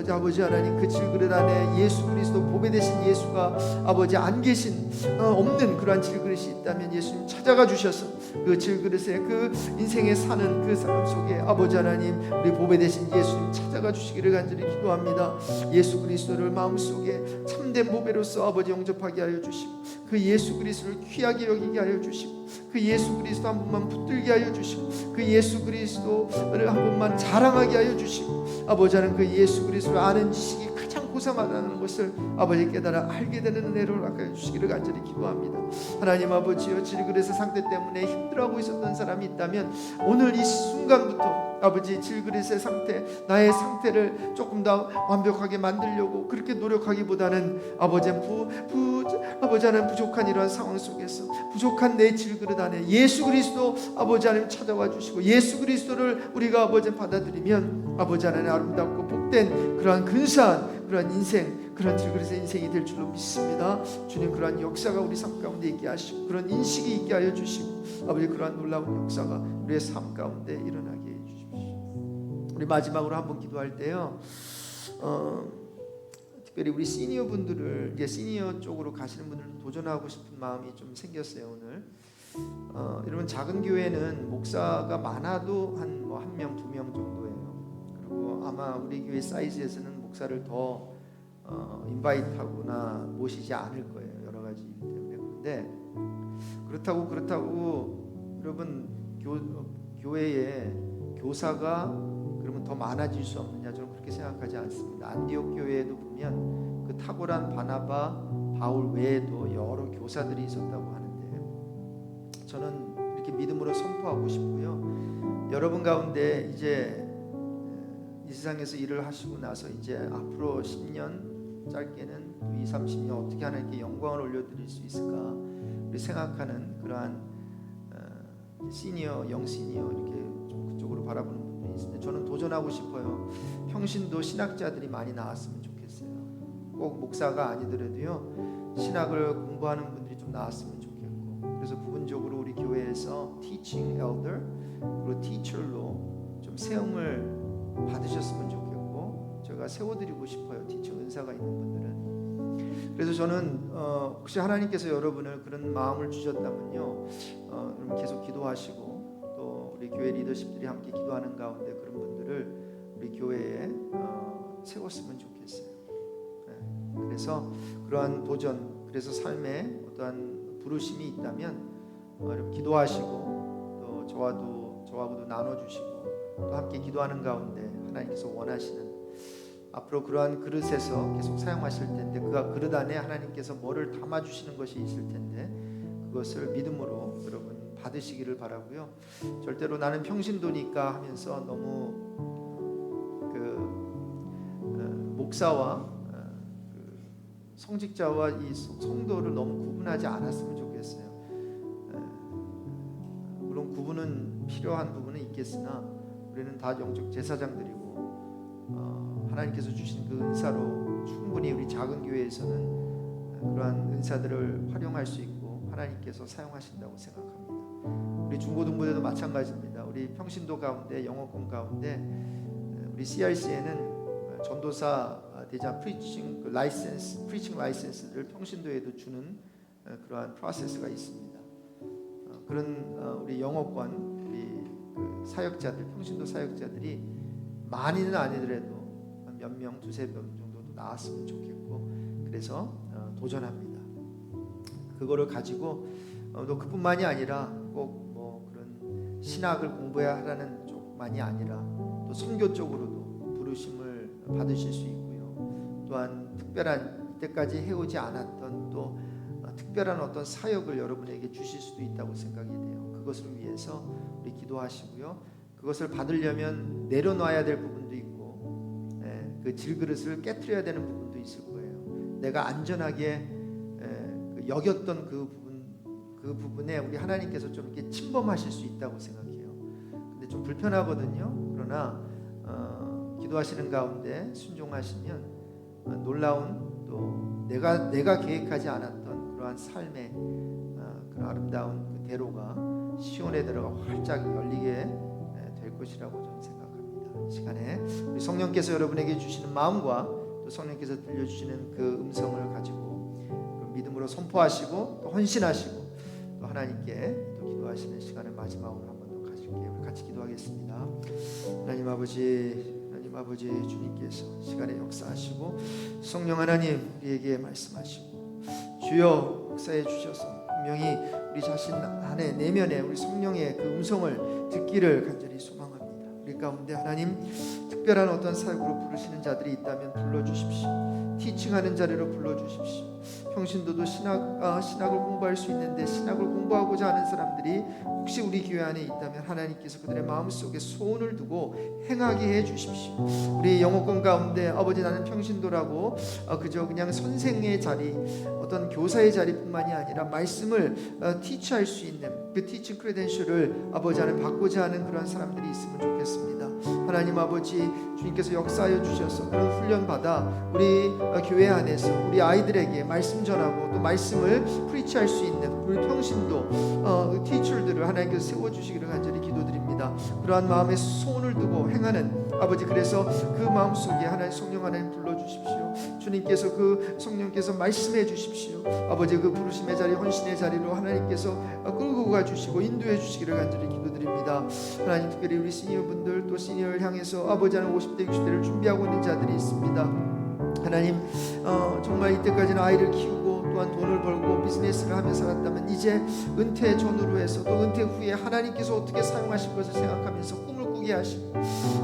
아버지 하나님, 그 질그릇 안에 예수 그리스도 보배 되신 예수가 아버지 안 계신 없는 그러한 질그릇이 있다면 예수님 찾아가 주셔서 그 질그릇에 그 인생에 사는 그 사람 속에 아버지 하나님, 우리 보배 되신 예수님 찾아가 주시기를 간절히 기도합니다. 예수 그리스도를 마음속에 참된 보배로서 아버지 영접하게 하여 주시고, 그 예수 그리스도를 귀하게 여기게 하여 주시고, 그 예수 그리스도 한 분만 붙들게 하여 주시고, 그 예수 그리스도를 한 분만 자랑하게 하여 주시고, 아버지 하나님, 그 예수 그리스도를 아는 지식이 가장 호사마다는 것을 아버지 깨달아 알게 되는 은혜를 허락하여 주시기를 간절히 기도합니다. 하나님 아버지여, 질그릇의 상태 때문에 힘들어하고 있었던 사람이 있다면 오늘 이 순간부터 아버지 질그릇의 상태, 나의 상태를 조금 더 완벽하게 만들려고 그렇게 노력하기보다는 아버지 하나님 부족한 이러한 상황 속에서 부족한 내 질그릇 안에 예수 그리스도 아버지 하나님 찾아와 주시고 예수 그리스도를 우리가 아버지 받아들이면 아버지 하나님 아름답고 복된 그러한 근사한 그러한 인생, 그런 질그릇의 인생이 될 줄로 믿습니다. 주님, 그러한 역사가 우리 삶 가운데 있게 하시고 그런 인식이 있게 하여 주시고 아버지 그러한 놀라운 역사가 우리의 삶 가운데 일어나게 해 주십시오. 우리 마지막으로 한번 기도할 때요, 특별히 우리 시니어 분들을, 이제 시니어 쪽으로 가시는 분들은 도전하고 싶은 마음이 좀 생겼어요. 오늘 여러분, 작은 교회는 목사가 많아도 한 명, 두 명 정도예요. 그리고 아마 우리 교회 사이즈에서는 목사를 더 인바이트하거나 모시지 않을 거예요. 여러 가지 이유 때문에. 그런데 그렇다고 여러분, 교회에 교사가 그러면 더 많아질 수 없느냐? 저는 그렇게 생각하지 않습니다. 안디옥 교회에도 보면 그 탁월한 바나바, 바울 외에도 여러 교사들이 있었다고 하는데, 저는 이렇게 믿음으로 선포하고 싶고요. 여러분 가운데 이제 이 세상에서 일을 하시고 나서 이제 앞으로 10년, 짧게는 20, 30년 어떻게 하나님께 영광을 올려드릴 수 있을까 우리 생각하는 그러한 시니어, 영시니어 이렇게 좀 그쪽으로 바라보는 분들이 있는데, 저는 도전하고 싶어요. 평신도 신학자들이 많이 나왔으면 좋겠어요. 꼭 목사가 아니더라도요, 신학을 공부하는 분들이 좀 나왔으면 좋겠고, 그래서 부분적으로 우리 교회에서 teaching elder 그리고 teacher로 좀 세움을 받으셨으면 좋겠고, 제가 세워드리고 싶어요. 티칭 은사가 있는 분들은. 그래서 저는 혹시 하나님께서 여러분을 그런 마음을 주셨다면요, 여러분 계속 기도하시고, 또 우리 교회 리더십들이 함께 기도하는 가운데 그런 분들을 우리 교회에 세웠으면 좋겠어요. 네. 그래서 그러한 도전, 그래서 삶에 어떠한 부르심이 있다면 여러분 기도하시고, 또 저하고도 나눠주시고, 또 함께 기도하는 가운데 하나님께서 원하시는 앞으로 그러한 그릇에서 계속 사용하실 텐데, 그 그릇 안에 하나님께서 뭐를 담아주시는 것이 있을 텐데, 그것을 믿음으로 여러분 받으시기를 바라고요. 절대로 나는 평신도니까 하면서 너무 목사와 성직자와 이 성도를 너무 구분하지 않았으면 좋겠어요. 물론 구분은 필요한 부분은 있겠으나 우리는 다 영적 제사장들이고, 하나님께서 주신 그 은사로 충분히 우리 작은 교회에서는 그러한 은사들을 활용할 수 있고 하나님께서 사용하신다고 생각합니다. 우리 중고등부대도 마찬가지입니다. 우리 평신도 가운데, 영어권 가운데 우리 CRC에는 전도사 대장 프리칭 라이센스를 평신도에도 주는 그러한 프로세스가 있습니다. 그런 우리 영어권 우리 그 사역자들, 평신도 사역자들이 많이는 아니더라도 몇 명, 두세 명 정도도 나왔으면 좋겠고, 그래서 도전합니다. 그거를 가지고 또 그뿐만이 아니라 꼭 뭐 그런 신학을 공부해야 하라는 쪽만이 아니라 또 선교 쪽으로도 부르심을 받으실 수 있고요. 또한 특별한 이때까지 해오지 않았던 또 특별한 어떤 사역을 여러분에게 주실 수도 있다고 생각이 돼요. 그것을 위해서 우리 기도하시고요. 그것을 받으려면 내려놔야 될 부분도 있고, 그 질그릇을 깨트려야 되는 부분도 있을 거예요. 내가 안전하게 여겼던 그 부분에 우리 하나님께서 좀 이렇게 침범하실 수 있다고 생각해요. 근데 좀 불편하거든요. 그러나 기도하시는 가운데 순종하시면 놀라운, 또 내가 계획하지 않았던 그러한 삶의 그런 아름다운 그 대로가 시온에 들어가 활짝 열리게 될 것이라고 저는 생각합니다. 이 시간에 우리 성령께서 여러분에게 주시는 마음과 또 성령께서 들려주시는 그 음성을 가지고 믿음으로 선포하시고 또 헌신하시고 또 하나님께 또 기도하시는 시간을 마지막으로 한 번 더 가질게요. 우리 같이 기도하겠습니다. 하나님 아버지, 주님께서 시간에 역사하시고 성령 하나님 우리에게 말씀하시고 주여 역사해 주셔서 분명히 우리 자신 안에 내면에 우리 성령의 그 음성을 듣기를 간절히 소망합니다. 우리 가운데 하나님 특별한 어떤 사역으로 부르시는 자들이 있다면 불러주십시오. 티칭하는 자리로 불러주십시오. 평신도도 신학을 공부할 수 있는데 신학을 공부하고자 하는 사람들이 혹시 우리 교회 안에 있다면 하나님께서 그들의 마음속에 소원을 두고 행하게 해주십시오. 우리 영어권 가운데 아버지 나는 평신도라고 그저 그냥 선생의 자리, 어떤 교사의 자리뿐만이 아니라 말씀을 티치할 수 있는 그 티칭 크레덴셜을 아버지 안에 받고자 하는 그런 사람들이 있으면 좋겠습니다. 하나님 아버지, 주님께서 역사하여 주셔서 그런 훈련 받아 우리 교회 안에서 우리 아이들에게 말씀 전하고 또 말씀을 프리치할 수 있는 우리 평신도 티처들을 하나님께서 세워주시기를 간절히 기도드립니다. 그러한 마음에 소원을 두고 행하는 아버지, 그래서 그 마음속에 하나님 성령 하나님 불러주십시오. 주님께서 그 성령께서 말씀해 주십시오. 아버지, 그 부르심의 자리, 헌신의 자리로 하나님께서 끌고 가주시고 인도해 주시기를 간절히 기도드립니다. 하나님, 특별히 우리 시니어분들 또 시니어를 향해서 아버지 하는 50대 60대를 준비하고 있는 자들이 있습니다. 하나님, 정말 이때까지는 아이를 키우고 또한 돈을 벌고 비즈니스를 하며 살았다면 이제 은퇴 전후로 해서 또 은퇴 후에 하나님께서 어떻게 사용하실 것을 생각하면서 꿈을 꾸게 하시고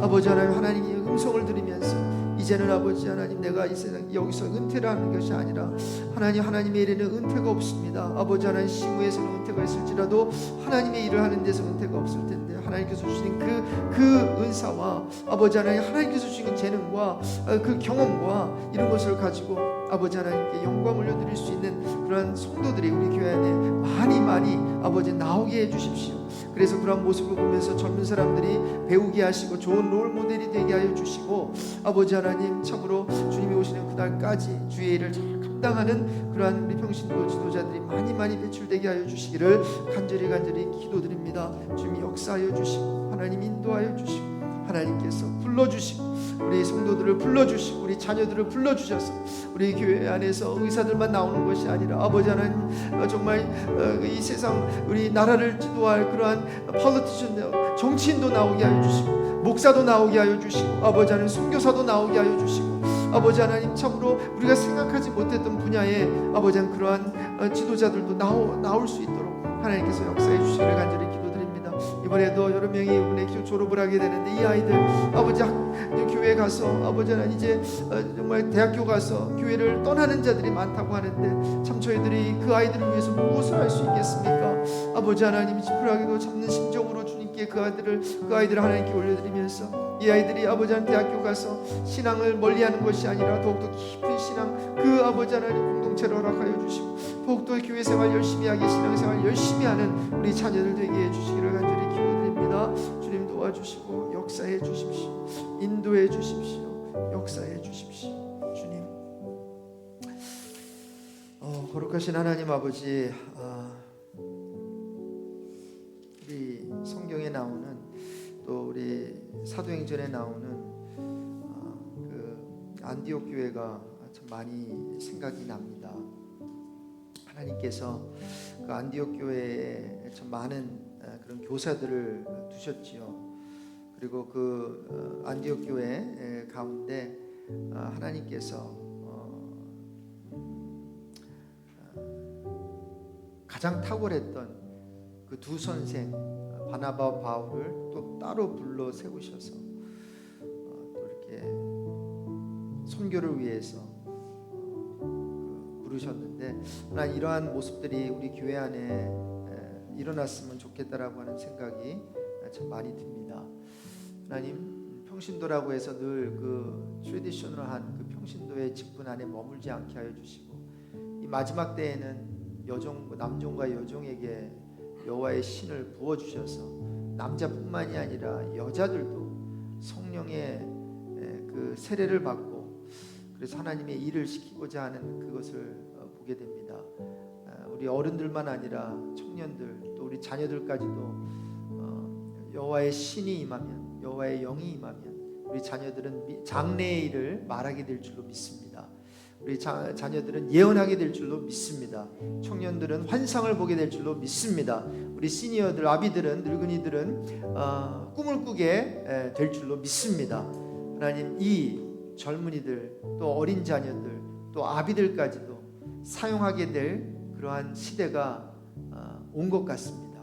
아버지 하나님, 하나님의 음성을 들으면서 이제는 아버지 하나님, 내가 이 세상 여기서 은퇴를 하는 것이 아니라 하나님의 일에는 은퇴가 없습니다. 아버지 하나님, 시무에서는 은퇴가 있을지라도 하나님의 일을 하는 데서 은퇴가 없을 텐데 하나님께서 주신 그 은사와 아버지 하나님, 하나님께서 주신 재능과 그 경험과 이런 것을 가지고 아버지 하나님께 영광 올려드릴 수 있는 그러한 성도들이 우리 교회 안에 많이 아버지 나오게 해주십시오. 그래서 그런 모습을 보면서 젊은 사람들이 배우게 하시고 좋은 롤 모델이 되게 하여 주시고 아버지 하나님, 참으로 주님이 오시는 그날까지 주의 일을 잘 감당하는 그러한 우리 평신도 지도자들이 많이 배출되게 하여 주시기를 간절히 기도드립니다. 주님이 역사하여 주시고 하나님 인도하여 주시고 하나님께서 불러주시고 우리 성도들을 불러주시고 우리 자녀들을 불러주셔서 우리 교회 안에서 의사들만 나오는 것이 아니라 아버지 하나님, 정말 이 세상 우리 나라를 지도할 그러한 폴리티션, 정치인도 나오게 하여 주시고 목사도 나오게 하여 주시고 아버지 하나님, 선교사도 나오게 하여 주시고 아버지 하나님, 참으로 우리가 생각하지 못했던 분야에 아버지 하나님, 그러한 지도자들도 나올 수 있도록 하나님께서 역사해 주시기를 간절히 기도드립니다. 이번에도 여러 명이 이번에 졸업을 하게 되는데 이 아이들 아버지 교회 가서 아버지 하나님, 이제 정말 대학교 가서 교회를 떠나는 자들이 많다고 하는데 참 저희들이 그 아이들을 위해서 무엇을 할 수 있겠습니까? 아버지 하나님, 지푸라기도 잡는 심정으로 주님께 그 아이들을 하나님께 올려드리면서 이 아이들이 아버지 하나님 대학교 가서 신앙을 멀리하는 것이 아니라 더욱더 깊은 신앙, 그 아버지 하나님 공동체를 허락하여 주시고 더욱더 교회 생활 열심히 하게, 신앙생활 열심히 하는 우리 자녀들 되게 해주시기를 간절히 기도드립니다. 주님 도와주시고 역사해 주십시오. 인도해 주십시오. 역사해 주십시오. 주님, 거룩하신 하나님 아버지, 우리 성경에 나오는 또 우리 사도행전에 나오는 그 안디옥 교회가 참 많이 생각이 납니다. 하나님께서 그 안디옥 교회에 참 많은 그런 교사들을 두셨지요. 그리고 그 안디옥 교회 가운데 하나님께서 가장 탁월했던 그 두 선생 바나바와 바울을 또 따로 불러 세우셔서 또 이렇게 선교를 위해서 부르셨는데, 하나님, 이러한 모습들이 우리 교회 안에 일어났으면 좋겠다라고 하는 생각이 참 많이 듭니다. 하나님, 평신도라고 해서 늘 그 트래디셔널한 그 평신도의 직분 안에 머물지 않게 하여 주시고 이 마지막 때에는 남종과 여종에게 여호와의 신을 부어 주셔서 남자뿐만이 아니라 여자들도 성령의 그 세례를 받고 그래서 하나님의 일을 시키고자 하는 그것을 보게 됩니다. 우리 어른들만 아니라 청년들 또 우리 자녀들까지도 여호와의 신이 임하면, 여호와의 영이 임하면 우리 자녀들은 장래의 일을 말하게 될 줄로 믿습니다. 우리 자녀들은 예언하게 될 줄로 믿습니다. 청년들은 환상을 보게 될 줄로 믿습니다. 우리 시니어들, 아비들은, 늙은이들은 꿈을 꾸게 될 줄로 믿습니다. 하나님, 이 젊은이들 또 어린 자녀들 또 아비들까지도 사용하게 될 그러한 시대가 온 것 같습니다.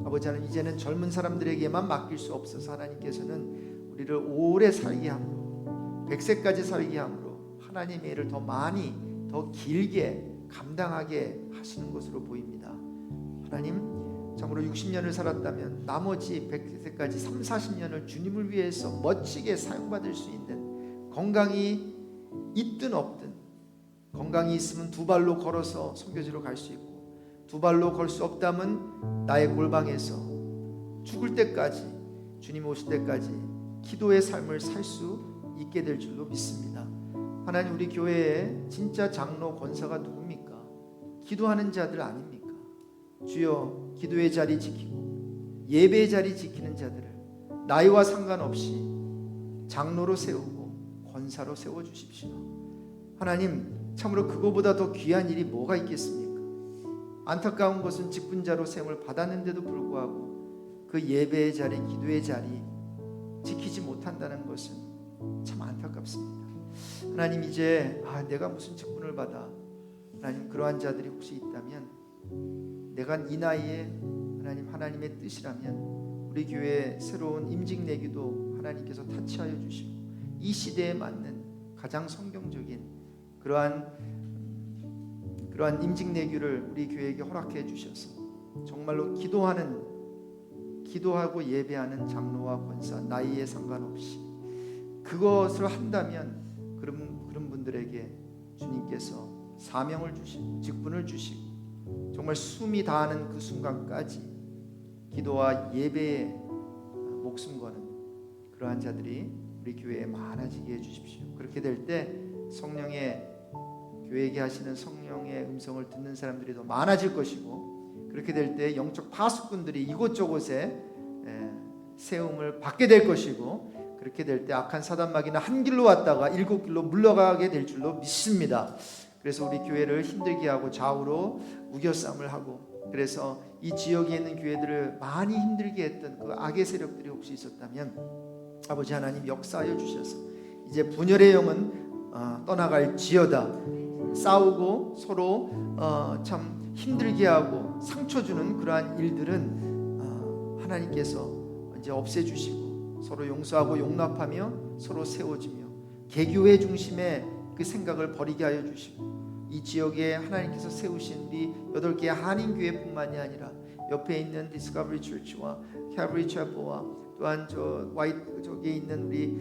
아버지 하나님, 이제는 젊은 사람들에게만 맡길 수 없어서 하나님께서는 우리를 오래 살게 함으로 100세까지 살게 함으로 하나님의 일을 더 많이 더 길게 감당하게 하시는 것으로 보입니다. 하나님 참으로 60년을 살았다면 나머지 100세까지 3, 40년을 주님을 위해서 멋지게 사용받을 수 있는, 건강이 있든 없든, 건강이 있으면 두 발로 걸어서 선교지로 갈 수 있고, 두 발로 걸 수 없다면 나의 골방에서 죽을 때까지, 주님 오실 때까지 기도의 삶을 살 수 있게 될 줄로 믿습니다. 하나님, 우리 교회에 진짜 장로 권사가 누굽니까? 기도하는 자들 아닙니까? 주여, 기도의 자리 지키고 예배의 자리 지키는 자들을 나이와 상관없이 장로로 세우고 권사로 세워주십시오. 하나님, 참으로 그거보다 더 귀한 일이 뭐가 있겠습니까? 안타까운 것은 직분자로 세움을 받았는데도 불구하고 그 예배의 자리, 기도의 자리 지키지 못한다는 것은 참 안타깝습니다. 하나님, 이제 내가 무슨 직분을 받아, 하나님, 그러한 자들이 혹시 있다면 내가 이 나이에 하나님의 뜻이라면 우리 교회에 새로운 임직 내기도 하나님께서 타치하여 주시고, 이 시대에 맞는 가장 성경적인 그러한 임직 내기를 우리 교회에게 허락해 주셔서 정말로 기도하고 예배하는 장로와 권사 나이에 상관없이 그것을 한다면 그런 분들에게 주님께서 사명을 주시고 직분을 주시고 정말 숨이 다하는 그 순간까지 기도와 예배에 목숨 거는 그러한 자들이 우리 교회에 많아지게 해주십시오. 그렇게 될 때 교회에게 하시는 성령의 음성을 듣는 사람들이 더 많아질 것이고, 그렇게 될 때 영적 파수꾼들이 이곳저곳에 세움을 받게 될 것이고, 그렇게 될 때 악한 사단마귀는 한 길로 왔다가 7길로 물러가게 될 줄로 믿습니다. 그래서 우리 교회를 힘들게 하고 좌우로 우겨싸움을 하고, 그래서 이 지역에 있는 교회들을 많이 힘들게 했던 그 악의 세력들이 혹시 있었다면 아버지 하나님, 역사하여 주셔서 이제 분열의 영은 떠나갈지어다. 싸우고 서로 참 힘들게 하고 상처 주는 그러한 일들은 하나님께서 이제 없애주시고 서로 용서하고 용납하며 서로 세워지며 개교회 중심의 그 생각을 버리게 하여 주시고, 이 지역에 하나님께서 세우신 우리 8개의 한인교회뿐만이 아니라 옆에 있는 디스커버리 처치와 캐버리 채플과 또한 저기에 있는 우리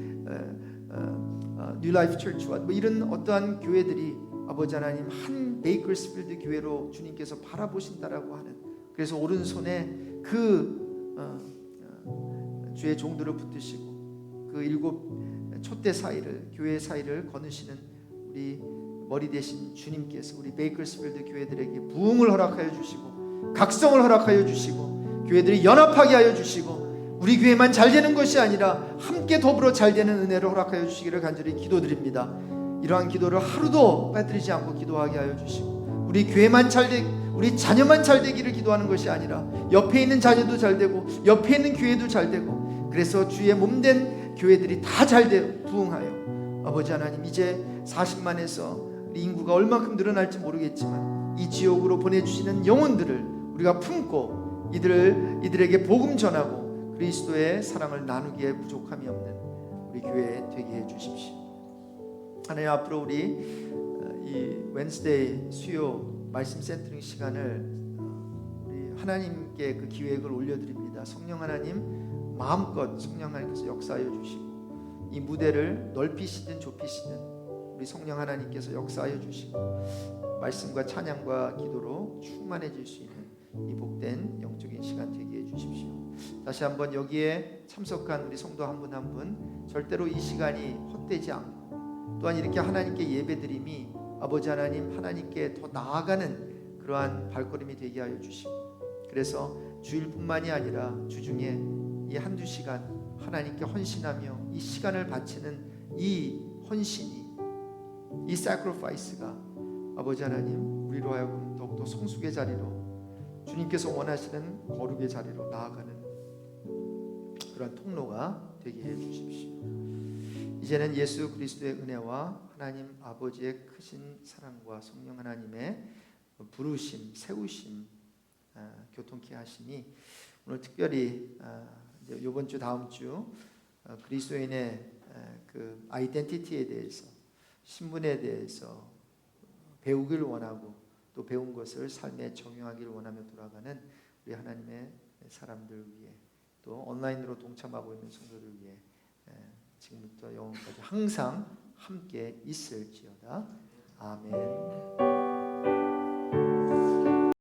뉴라이프 처치와 이런 어떠한 교회들이 아버지 하나님 한 베이커스필드 교회로 주님께서 바라보신다라고 하는, 그래서 오른손에 주의 종들을 붙드시고 그 7 촛대 사이를, 교회 사이를 거느시는 우리 머리 대신 주님께서 우리 베이커스필드 교회들에게 부흥을 허락하여 주시고 각성을 허락하여 주시고 교회들이 연합하게 하여 주시고 우리 교회만 잘 되는 것이 아니라 함께 더불어 잘 되는 은혜를 허락하여 주시기를 간절히 기도드립니다. 이러한 기도를 하루도 빠뜨리지 않고 기도하게 하여 주시고, 우리 교회만 잘 되고 우리 자녀만 잘 되기를 기도하는 것이 아니라 옆에 있는 자녀도 잘 되고 옆에 있는 교회도 잘 되고, 그래서 주의 몸된 교회들이 다 잘 되어 부흥하여 아버지 하나님, 이제 40만에서 우리 인구가 얼마큼 늘어날지 모르겠지만 이 지역으로 보내주시는 영혼들을 우리가 품고 이들에게 복음 전하고 그리스도의 사랑을 나누기에 부족함이 없는 우리 교회 되게 해주십시오. 하나님, 앞으로 우리 이 웬스데이 수요 말씀 센터링 시간을 우리 하나님께 그 기획을 올려드립니다. 성령 하나님, 마음껏 성령 하나님께서 역사하여 주시고 이 무대를 넓히시든 좁히시든 우리 성령 하나님께서 역사하여 주시고 말씀과 찬양과 기도로 충만해질 수 있는 이 복된 영적인 시간 되게 해주십시오. 다시 한번 여기에 참석한 우리 성도 한 분 한 분 절대로 이 시간이 헛되지 않고, 또한 이렇게 하나님께 예배드림이 아버지 하나님 하나님께 더 나아가는 그러한 발걸음이 되게 하여 주시고, 그래서 주일뿐만이 아니라 주중에 이 한두 시간 하나님께 헌신하며 이 시간을 바치는 이 헌신이, 이 sacrifice가 아버지 하나님 우리로 하여금 더욱더 성숙의 자리로, 주님께서 원하시는 거룩의 자리로 나아가는 그런 통로가 되게 해 주십시오. 이제는 예수 그리스도의 은혜와 하나님 아버지의 크신 사랑과 성령 하나님의 부르심, 세우심, 교통케 하심이 오늘 특별히 이번 주 다음 주 그리스도인의 그 아이덴티티에 대해서 신분에 대해서 배우기를 원하고 또 배운 것을 삶에 적용하기를 원하며 돌아가는 우리 하나님의 사람들 위해 또 온라인으로 동참하고 있는 성도들 위해 지금부터 영원까지 항상 함께 있을지어다. 아멘.